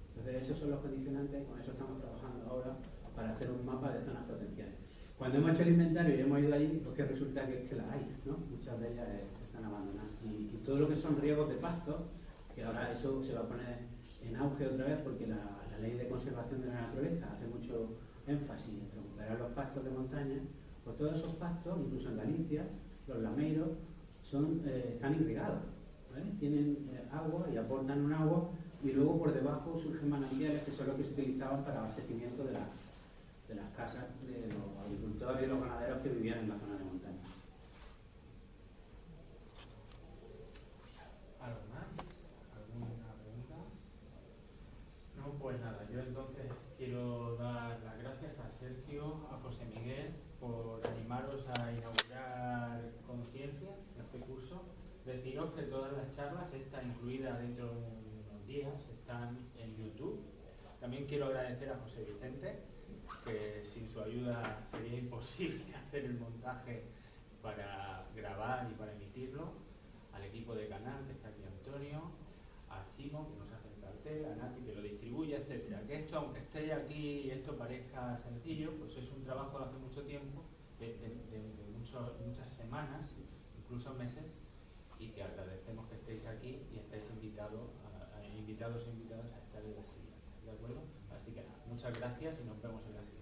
Entonces esos son los condicionantes, con eso estamos trabajando ahora para hacer un mapa de zonas potenciales. Cuando hemos hecho el inventario y hemos ido allí, pues que resulta que las hay, ¿no? Muchas de ellas están abandonadas. Y todo lo que son riegos de pastos, que ahora eso se va a poner en auge otra vez porque la ley de conservación de la naturaleza hace mucho énfasis en recuperar los pastos de montaña, pues todos esos pastos, incluso en Galicia, los lameiros, están irrigados, ¿vale? Tienen agua y aportan un agua y luego por debajo surgen manantiales que son los que se utilizaban para abastecimiento de las casas de los agricultores y los ganaderos que vivían en la zona de montaña. ¿Algo más? ¿Alguna pregunta? No, pues nada, yo entonces quiero dar las gracias a Sergio, a José Miguel, por animaros a inaugurar Conciencia, este curso. Deciros que todas las charlas, esta incluida dentro de unos días, están en YouTube. También quiero agradecer a José Vicente, que sin su ayuda sería imposible hacer el montaje para grabar y para emitirlo, al equipo de canal, que está aquí Antonio, a Chimo, que nos hace el cartel, a Nati, que lo distribuye, etcétera. Que esto, aunque esté aquí y esto parezca sencillo, pues es un trabajo de hace mucho tiempo, de muchas semanas, incluso meses, y que agradecemos que estéis aquí y estáis invitados e invitadas a estar en la siguiente, ¿de acuerdo? Así que nada, muchas gracias y nos vemos en la siguiente.